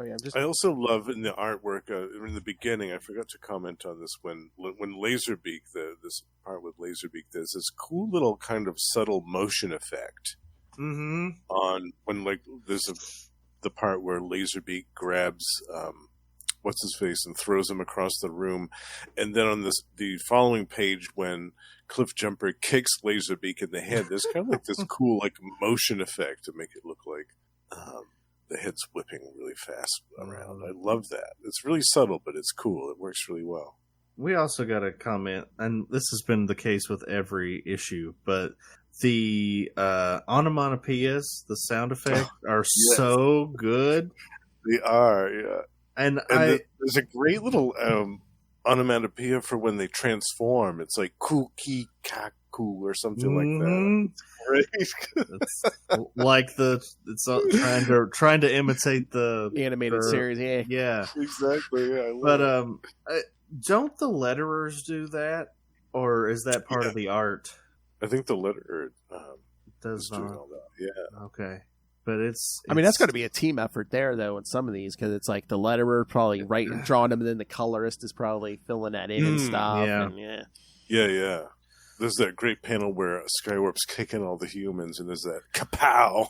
Oh yeah, I also love in the artwork in the beginning. I forgot to comment on this when Laserbeak, this part with Laserbeak, there's this cool little kind of subtle motion effect on when there's the part where Laserbeak grabs what's his face and throws him across the room, and then on the following page when Cliffjumper kicks Laserbeak in the head, there's kind of like this cool motion effect to make it look like the head's whipping really fast around. I love that. It's really subtle, but it's cool. It works really well. We also got a comment, and this has been the case with every issue, but the onomatopoeias, the sound effects, are so good. They are, yeah. And there's a great little onomatopoeia for when they transform. It's like "kuki kaku" or something like that. It's like it's trying to imitate the animated series. Yeah, exactly. Yeah, I love it. Don't the letterers do that, or is that part of the art? I think the letterer does not. All that. Yeah. Okay. But it's I mean, that's got to be a team effort there, though, in some of these, because it's like the letterer probably drawing them, and then the colorist is probably filling that in and stuff. Yeah. Yeah. There's that great panel where Skywarp's kicking all the humans, and there's that kapow,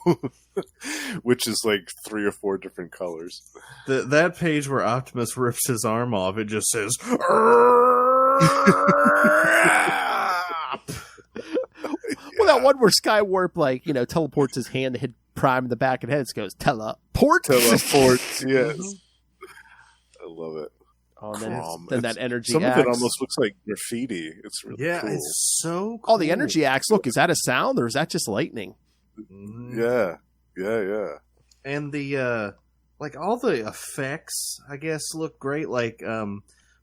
which is like 3 or 4 different colors. That page where Optimus rips his arm off, it just says... Well, that one where Skywarp, teleports his hand to hit Prime in the back of the head, it goes, teleport. Teleport, yes. I love it. Oh, and then that energy some axe. of it almost looks like graffiti. It's really cool. It's so cool. Oh, the energy axe. Look, is that a sound or is that just lightning? Yeah. And the all the effects, I guess, look great. Like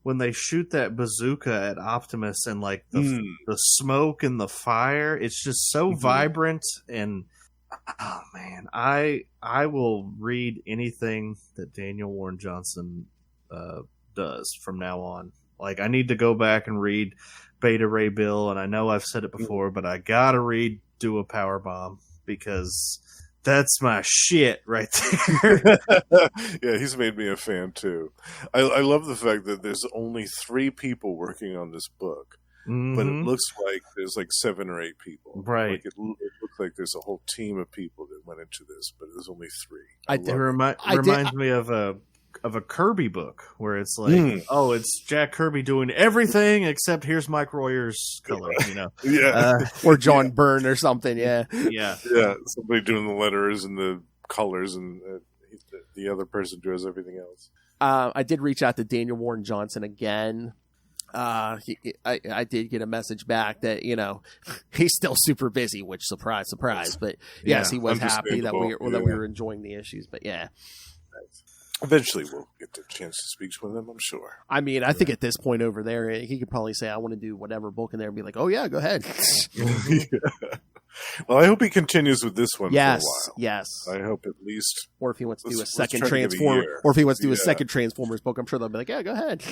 when they shoot that bazooka at Optimus and the smoke and the fire, it's just so vibrant. And oh man, I will read anything that Daniel Warren Johnson does from now on. Like, I need to go back and read Beta Ray Bill, and I know I've said it before, but I gotta read Do a Power Bomb, because that's my shit right there. Yeah, he's made me a fan too. I love the fact that there's only 3 people working on this book, but it looks like there's 7 or 8 people. Right. Like it looks like there's a whole team of people that went into this, but there's only 3. It reminds me of of a Kirby book where it's like, oh, it's Jack Kirby doing everything except here's Mike Royer's color, or John Byrne or something. Yeah. Somebody doing the letters and the colors, and the other person does everything else. I did reach out to Daniel Warren Johnson again. I did get a message back that he's still super busy, which surprise, but yes, he was happy that we were enjoying the issues. But yeah, eventually we'll get the chance to speak with him, I'm sure. I mean, I think at this point over there, he could probably say, "I want to do whatever book in there," and be like, "Oh yeah, go ahead." Well, I hope he continues with this one. Yes, for a while. yes. I hope at least. Or if he wants to do a second try to give Transformer, or if he wants to do a second Transformers book, I'm sure they'll be like, "Yeah, go ahead."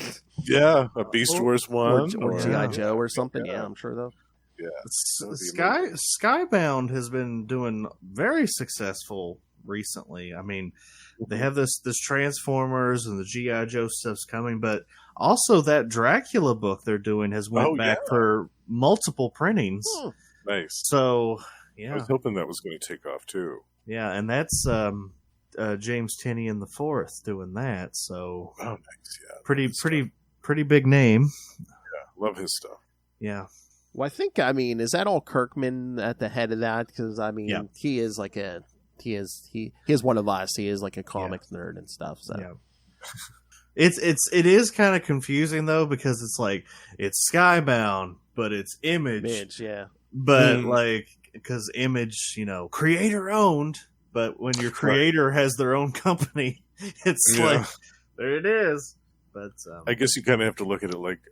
Yeah, a Beast Wars one, or G.I. Joe, or something. Yeah, I'm sure though. Yeah, Skybound has been doing very successful recently. I mean, they have this Transformers and the G.I. Joe stuff's coming, but also that Dracula book they're doing has went back for multiple printings. Nice. So, yeah. I was hoping that was going to take off, too. Yeah, and that's James Tinian the Fourth doing that. So, nice. Yeah, pretty big name. Yeah, love his stuff. Yeah. Well, I think, is that all Kirkman at the head of that? Because, he is like he is one of us. He is like a comics nerd and stuff. So. Yeah. It is kind of confusing, though, because it's like, it's Skybound, but it's Image. Yeah. But because Image, creator owned, but when your creator has their own company, it's like, there it is. But I guess you kind of have to look at it like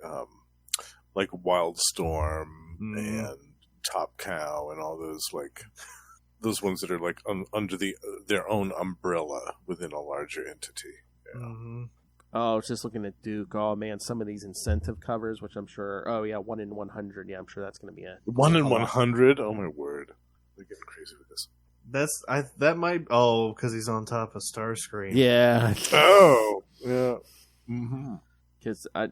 Wildstorm and Top Cow and all those those ones that are under their own umbrella within a larger entity. Yeah. Mm-hmm. Oh, I was just looking at Duke. Oh man, some of these incentive covers, which I'm sure. Oh yeah, 1 in 100. Yeah, I'm sure that's going to be a 1 in 100. Oh my word, they're getting crazy with this. That might because he's on top of Starscream. Yeah. Oh yeah. Mm-hmm. Because I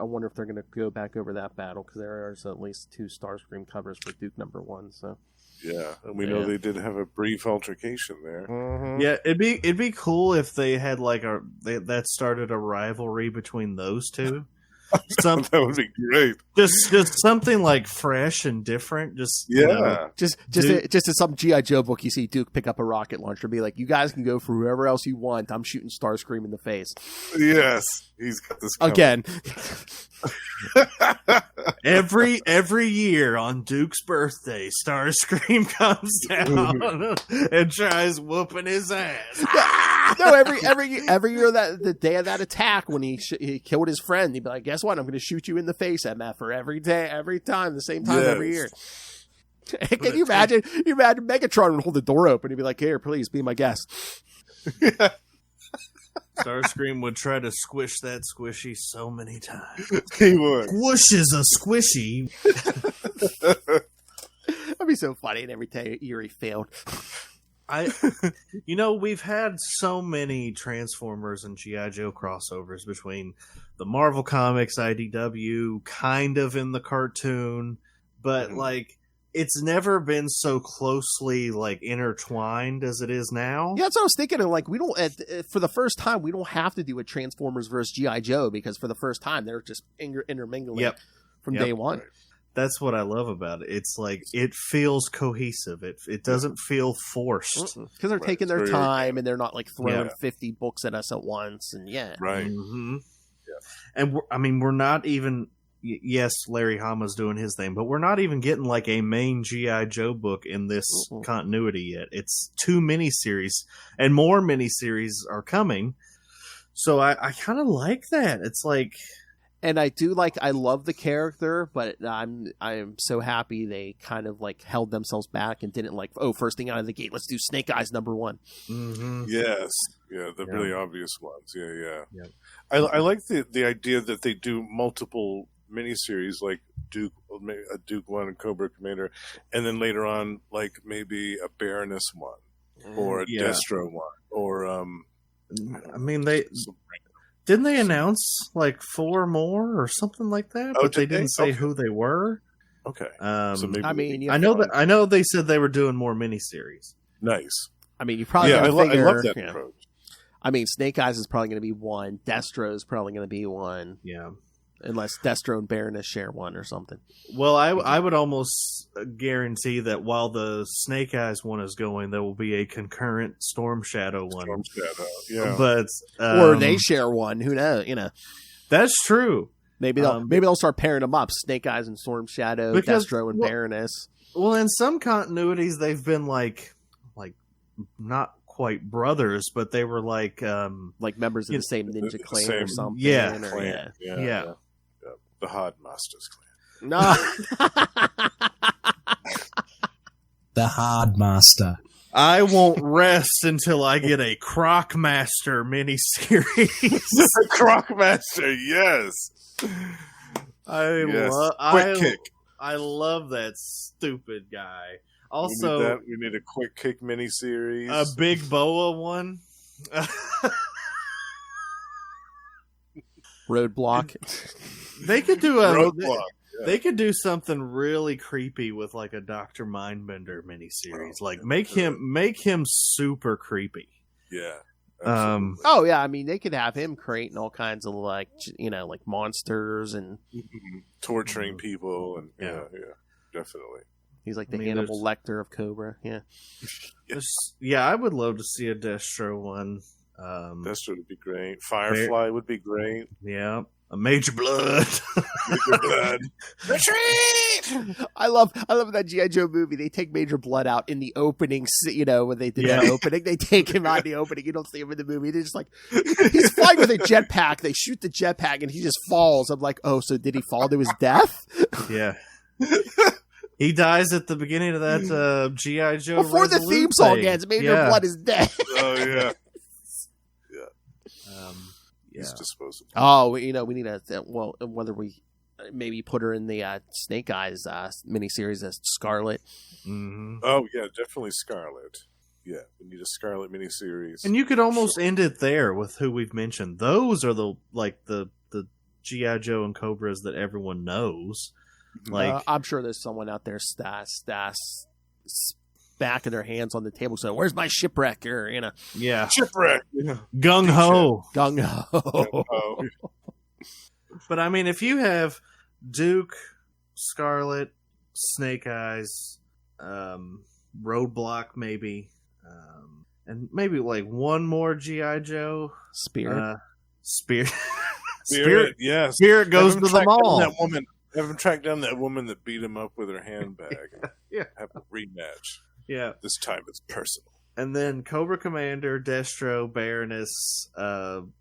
wonder if they're going to go back over that battle, because there are at least 2 Starscream covers for Duke #1. So. Yeah, and we know they did have a brief altercation there. Mm-hmm. Yeah, it'd be cool if they had that started a rivalry between those two. That would be great. Just something fresh and different. Just in some G.I. Joe book, you see Duke pick up a rocket launcher and be like, "You guys can go for whoever else you want. I'm shooting Starscream in the face." Yes, he's got this coming. Again. Every year on Duke's birthday, Starscream comes down and tries whooping his ass. No, every year that the day of that attack when he killed his friend, he'd be like, "Guess what? I'm going to shoot you in the face, MF, every day, every time, the same time, every year." Can you imagine? You imagine Megatron would hold the door open. He'd be like, "Here, please be my guest." Starscream would try to squish that squishy so many times. He would. Squish is a squishy. That'd be so funny. And every year he failed. We've had so many Transformers and G.I. Joe crossovers between the Marvel Comics, IDW, kind of in the cartoon, but it's never been so closely intertwined as it is now. Yeah, that's what I was thinking. We don't for the first time we don't have to do a Transformers versus G.I. Joe, because for the first time they're just intermingling from day one. That's what I love about it. It's it feels cohesive. It doesn't feel forced because they're taking their time and they're not throwing 50 books at us at once. And right. Mm-hmm. Yeah. And we're not even. Yes, Larry Hama's doing his thing, but we're not even getting a main G.I. Joe book in this continuity yet. It's 2 miniseries, and more miniseries are coming. So I kind of like that. It's and I do I love the character, but I'm so happy they kind of held themselves back and didn't first thing out of the gate, let's do Snake Eyes #1. Mm-hmm. Yes, the really obvious ones. Yeah. I like the idea that they do multiple miniseries like Duke 1 and Cobra Commander, and then later on maybe a Baroness one or a Destro one or didn't they announce 4 more or something like that? Oh, but they didn't say who they were. Okay, so maybe I know they said they were doing more miniseries. Nice. You probably I love that approach. I mean, Snake Eyes is probably going to be one. Destro is probably going to be one. Yeah. Unless Destro and Baroness share one or something. Well, I would almost guarantee that while the Snake Eyes one is going, there will be a concurrent Storm Shadow one. Storm Shadow, yeah. But or they share one. Who knows? You know, that's true. Maybe they'll start pairing them up. Snake Eyes and Storm Shadow, Destro and Baroness. Well, in some continuities, they've been like not quite brothers, but they were like members of the same ninja clan same or something. Yeah. Or, yeah. The Hardmasters clan. No. The Hardmaster. I won't rest until I get a Crocmaster miniseries. Crocmaster, yes. Quick kick. I love that stupid guy. Also, we need a quick kick miniseries. A big boa one. Roadblock. They could do Roadblock. They could do something really creepy with like a Dr. Mindbender miniseries. Like make him super creepy. Yeah. Oh yeah, I mean they could have him creating all kinds of like monsters and torturing people and yeah, definitely. He's like the Hannibal Lecter of Cobra. Yeah. Yeah, I would love to see a Destro one. Destro would be great. Firefly would be great. Yeah. A Major Blood. Major Blood. Retreat! I love that G.I. Joe movie. They take Major Blood out in the opening, when they did that opening. They take him out in the opening. You don't see him in the movie. They're just like, he's flying with a jetpack. They shoot the jetpack and he just falls. I'm like, oh, so did he fall to his death? Yeah. He dies at the beginning of that G.I. Joe before the theme song ends. Major Blood is dead. Oh, yeah. Yeah. Disposable. Oh, we need whether we maybe put her in the Snake Eyes miniseries as Scarlet. Mm-hmm. Oh yeah, definitely Scarlet. Yeah, we need a Scarlet miniseries. And you could almost end it there with who we've mentioned. Those are the G.I. Joe and Cobras that everyone knows. Like I'm sure there's someone out there backing their hands on the table saying, "Where's my shipwreck?" Or shipwreck. Gung Ho. Gung Ho. But I mean, if you have Duke, Scarlet, Snake Eyes, Roadblock, maybe, and maybe like one more G.I. Joe, Spirit. Spirit, yes. Spirit goes to them all. Have him track down that woman that beat him up with her handbag. Yeah. Have a rematch. Yeah. This time it's personal. And then Cobra Commander, Destro, Baroness,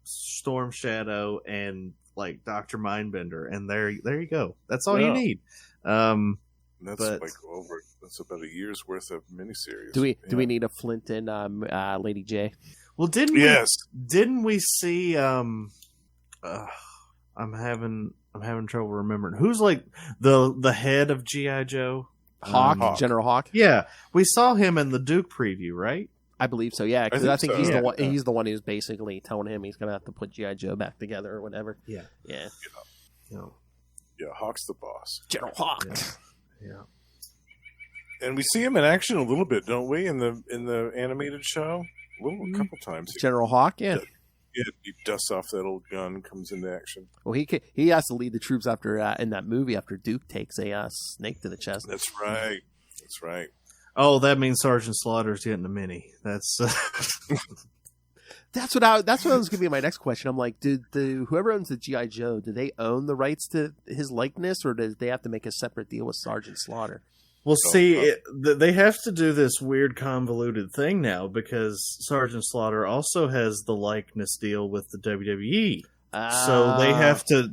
Storm Shadow, and like Dr. Mindbender. And there you go. That's all you need. That's about a year's worth of miniseries. Do we need a Flint and Lady J? Well, didn't we see I'm having trouble remembering who's like the head of G.I. Joe. Hawk, General Hawk. Yeah, we saw him in the Duke preview, right? I believe so. Yeah, because I think so. he's the one. He's the one who's basically telling him he's going to have to put G.I. Joe back together or whatever. Yeah. Yeah, Hawk's the boss. General Hawk. Yeah. And we see him in action a little bit, don't we? In the animated show, a couple times. General Hawk. Yeah. He dusts off that old gun, comes into action. Well, he has to lead the troops after in that movie after Duke takes a snake to the chest. That's right. Oh, that means Sergeant Slaughter's getting a mini. That's that's what was going to be my next question. I'm like, did whoever owns the G.I. Joe, do they own the rights to his likeness, or do they have to make a separate deal with Sergeant Slaughter? Well, see, they have to do this weird convoluted thing now because Sergeant Slaughter also has the likeness deal with the WWE. So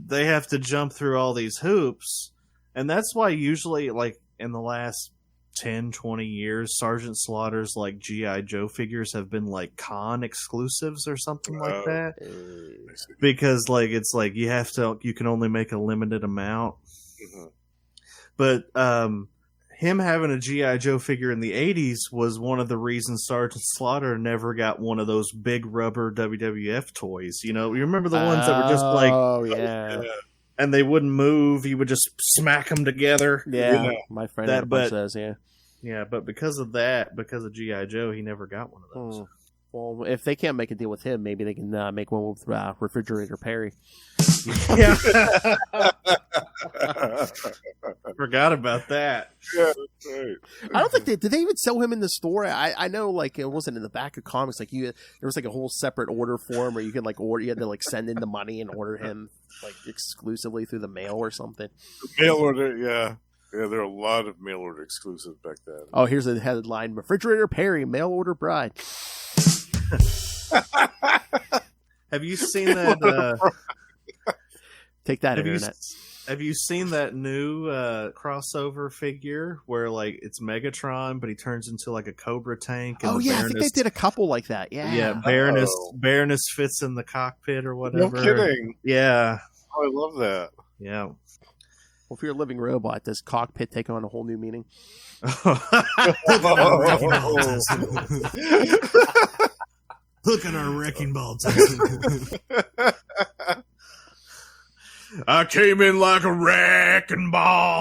they have to jump through all these hoops. And that's why usually, like, in the last 10, 20 years, Sergeant Slaughter's, like, G.I. Joe figures have been, like, con exclusives or something like that. Because, like, it's like you can only make a limited amount. Mm-hmm. But, him having a G.I. Joe figure in the 80s was one of the reasons Sergeant Slaughter never got one of those big rubber WWF toys. You know, you remember the ones that were just like... Oh, yeah. And they wouldn't move. You would just smack them together. Yeah, my friend says, yeah. Yeah, but because of G.I. Joe, he never got one of those. Well, if they can't make a deal with him, maybe they can make one with Refrigerator Perry. Yeah. Forgot about that. Yeah, that's right. I don't think did they even sell him in the store? I know, like, it wasn't in the back of comics. Like, there was like a whole separate order form where you could you had to like send in the money and order him like exclusively through the mail or something. Mail order, yeah. Yeah, there are a lot of mail order exclusives back then. Oh, here's the headline: Refrigerator Perry, mail order bride. Have you seen that? Take that, internet. Have you seen that new crossover figure where like it's Megatron, but he turns into like a Cobra tank? And Oh yeah, Baroness, I think they did a couple like that. Yeah, yeah. Baroness fits in the cockpit or whatever. No kidding. Yeah. Oh, I love that. Yeah. Well, if you're a living robot, does cockpit take on a whole new meaning? Look at our wrecking ball testicle. I came in like a wrecking ball.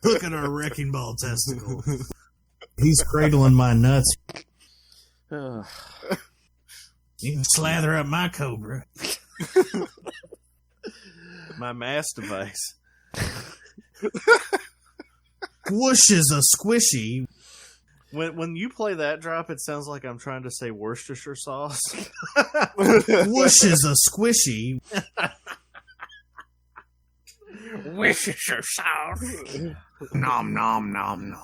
Look at our wrecking ball testicle. He's cradling my nuts. Ugh. You can slather up my Cobra. My mass device. Whoosh is a squishy. When you play that drop, it sounds like I'm trying to say Worcestershire sauce. Whoosh is a squishy. Worcestershire sauce. Nom, nom, nom, nom.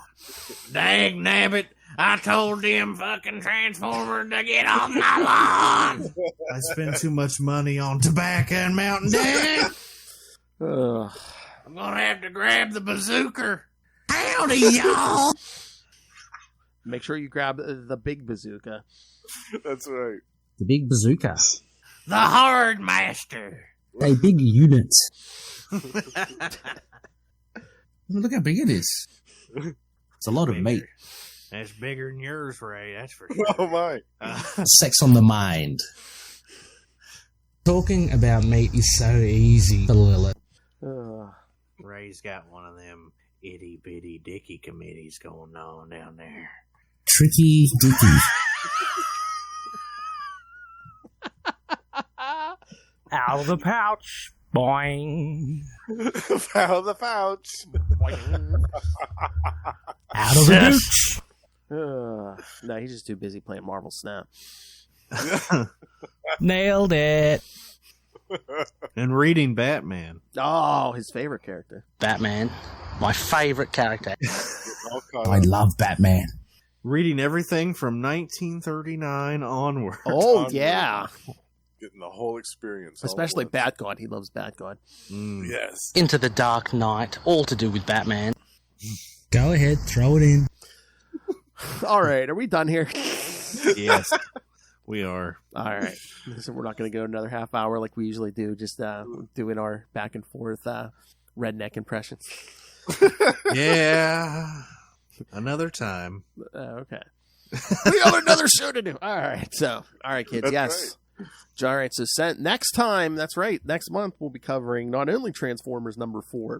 Dag nabbit, I told them fucking Transformers to get off my lawn. I spend too much money on tobacco and Mountain Dew. Ugh. I'm gonna have to grab the bazooka. Howdy, y'all. Make sure you grab the big bazooka. That's right. The big bazooka. The Hard Master. A big unit. Look how big it is. It's a lot of meat. That's bigger than yours, Ray. That's for sure. Oh my. Sex on the mind. Talking about meat is so easy for Lilith. Ugh. Ray's got one of them itty bitty dicky committees going on down there. Tricky Dicky. Out of the pouch. Boing. Out of the pouch. Out of the gooch. No, he's just too busy playing Marvel Snap. Nailed it. And reading Batman. Oh, his favorite character. Batman. My favorite character. I love Batman. Reading everything from 1939 onward. Oh, yeah. Getting the whole experience. all Especially at once. Batgod. He loves Batgod. Mm. Yes. Into the Dark Knight. All to do with Batman. Go ahead. Throw it in. All right. Are we done here? Yes, we are. All right. So we're not going to go another half hour like we usually do, just doing our back and forth redneck impressions. Yeah. Another time. Okay. We got another show to do. All right. So, all right, kids. That's yes. All right. So next time, that's right. Next month, we'll be covering not only Transformers #4,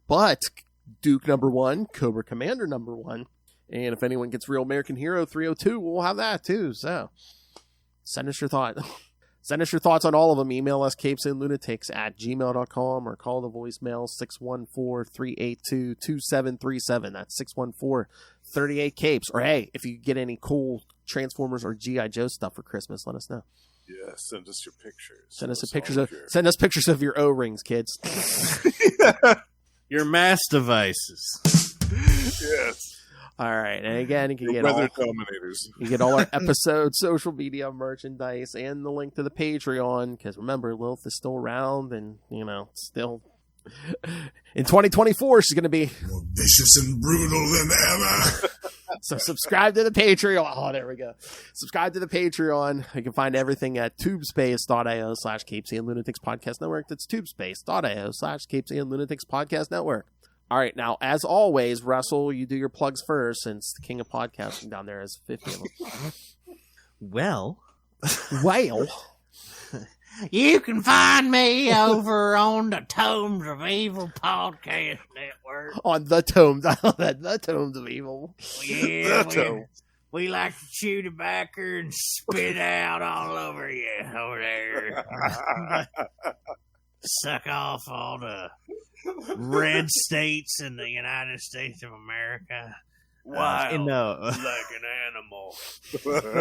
but Duke #1, Cobra Commander #1. And if anyone gets Real American Hero 302, we'll have that too. So send us your thoughts. Send us your thoughts on all of them. Email us CapesandLunatics@gmail.com or call the voicemail 614-382-2737. That's 614-38-CAPES. Or hey, if you get any cool Transformers or G.I. Joe stuff for Christmas, let us know. Yeah, send us your pictures. Send us all us pictures of your O-rings, kids. Your mass devices. Yes. All right, and again, you can Your get weather dominators. you get all our episode, social media, merchandise, and the link to the Patreon. Because remember, Lilith is still around, and still in 2024, she's going to be More vicious and brutal than ever. So subscribe to the Patreon. Oh, there we go. Subscribe to the Patreon. You can find everything at tubespace.io/CapesandLunatics Podcast Network. That's tubespace.io/CapesandLunatics Podcast Network. All right, now, as always, Russell, you do your plugs first, since the king of podcasting down there has 50 of them. Well, You can find me over on the Tomes of Evil Podcast Network. on the Tomes of Evil. Yeah, The Tomes. We like to chew tobacco and spit out all over you over there. Suck off all the red states in the United States of America. Wild, like an animal.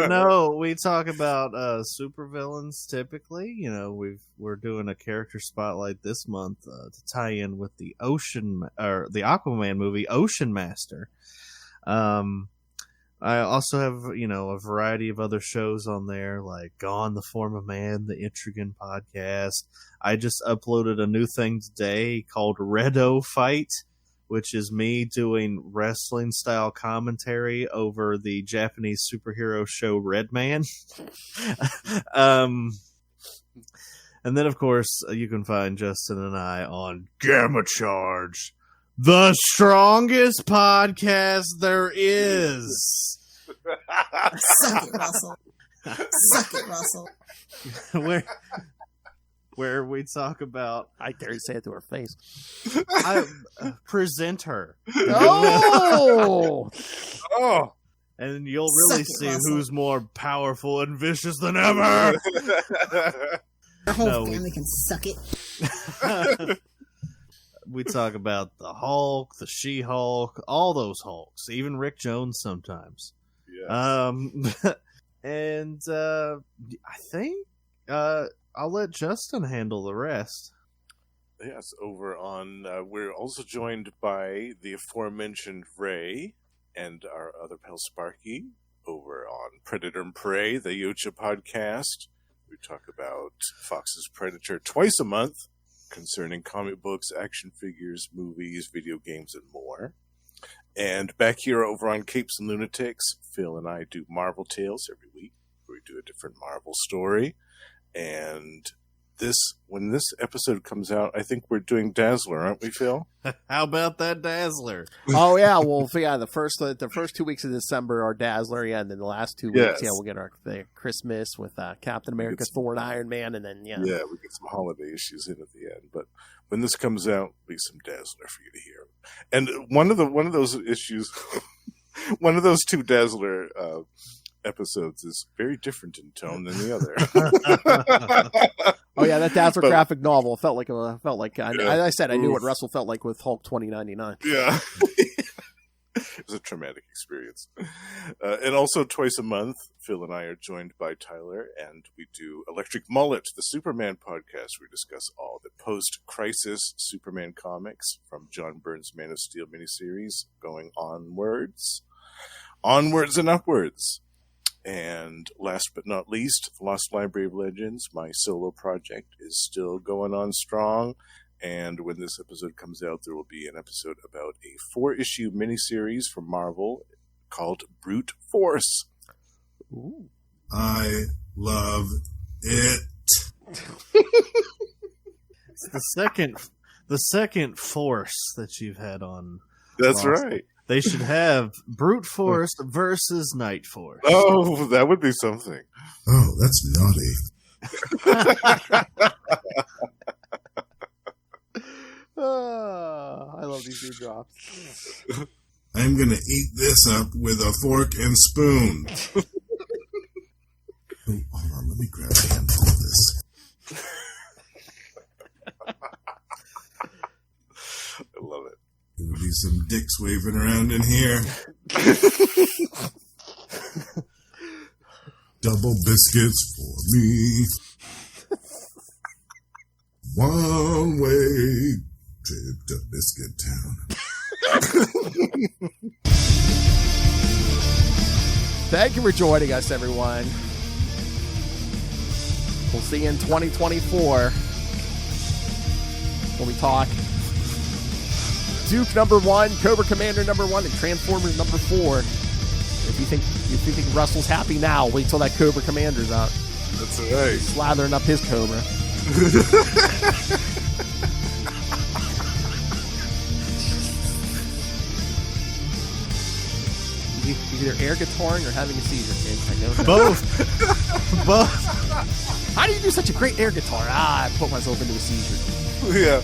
No, we talk about supervillains typically. You know, we're doing a character spotlight this month to tie in with the the Aquaman movie, Ocean Master. I also have, you know, a variety of other shows on there, like Gone the Form of Man, the Energon podcast. I just uploaded a new thing today called Redo Fight, which is me doing wrestling style commentary over the Japanese superhero show Red Man. And then, of course, you can find Justin and I on Gamma Charge, the strongest podcast there is. Suck it, Russell. Suck it, Russell. Where we talk about... I dare to say it to her face. I present her. Oh! Oh! And you'll really see who's more powerful and vicious than ever. Our whole family can suck it. We talk about the Hulk, the She-Hulk, all those Hulks, even Rick Jones sometimes. Yeah. And I think I'll let Justin handle the rest. Yes, over on, we're also joined by the aforementioned Ray and our other pal Sparky over on Predator and Prey, the Yocha podcast. We talk about Fox's Predator twice a month concerning comic books, action figures, movies, video games, and more. And back here over on Capes and Lunatics, Phil and I do Marvel Tales every week, where we do a different Marvel story. And when this episode comes out, I think we're doing Dazzler, aren't we, Phil? How about that Dazzler? Oh yeah, well, yeah. The first 2 weeks of December are Dazzler, yeah, and then the last 2 weeks, yeah, we'll get the Christmas with Captain America, Thor, and Iron Man, and then yeah, we get some holiday issues in at the end. But when this comes out, there'll be some Dazzler for you to hear. And one of those issues, one of those two Dazzler episodes is very different in tone than the other. Oh yeah, that Dazzler graphic novel felt like I said, I knew what Russell felt like with Hulk 2099. Yeah. It was a traumatic experience. And also twice a month, Phil and I are joined by Tyler, and we do Electric Mullet, the Superman podcast, where we discuss all the post-crisis Superman comics from John Byrne's Man of Steel miniseries going onwards and upwards. And last but not least, The Lost Library of Legends, my solo project, is still going on strong. And when this episode comes out, there will be an episode about a 4-issue miniseries from Marvel called Brute Force. Ooh. I love it. It's the second Force that you've had on. That's Lost. right. They should have Brute Force versus Night Force. Oh, that would be something. Oh, that's naughty. I love these new drops. I'm going to eat this up with a fork and spoon. Oh, hold on, let me grab a handful of this. I love it. There'll be some dicks waving around in here. Double biscuits for me. One way trip to Biscuit Town. Thank you for joining us, everyone. We'll see you in 2024 when we talk Duke #1, Cobra Commander #1, and Transformers #4. If you think Russell's happy now, wait till that Cobra Commander's out. That's right. He's slathering up his Cobra. He's either air guitaring or having a seizure, kids. I know that. Both. How do you do such a great air guitar? I put myself into a seizure. Yeah.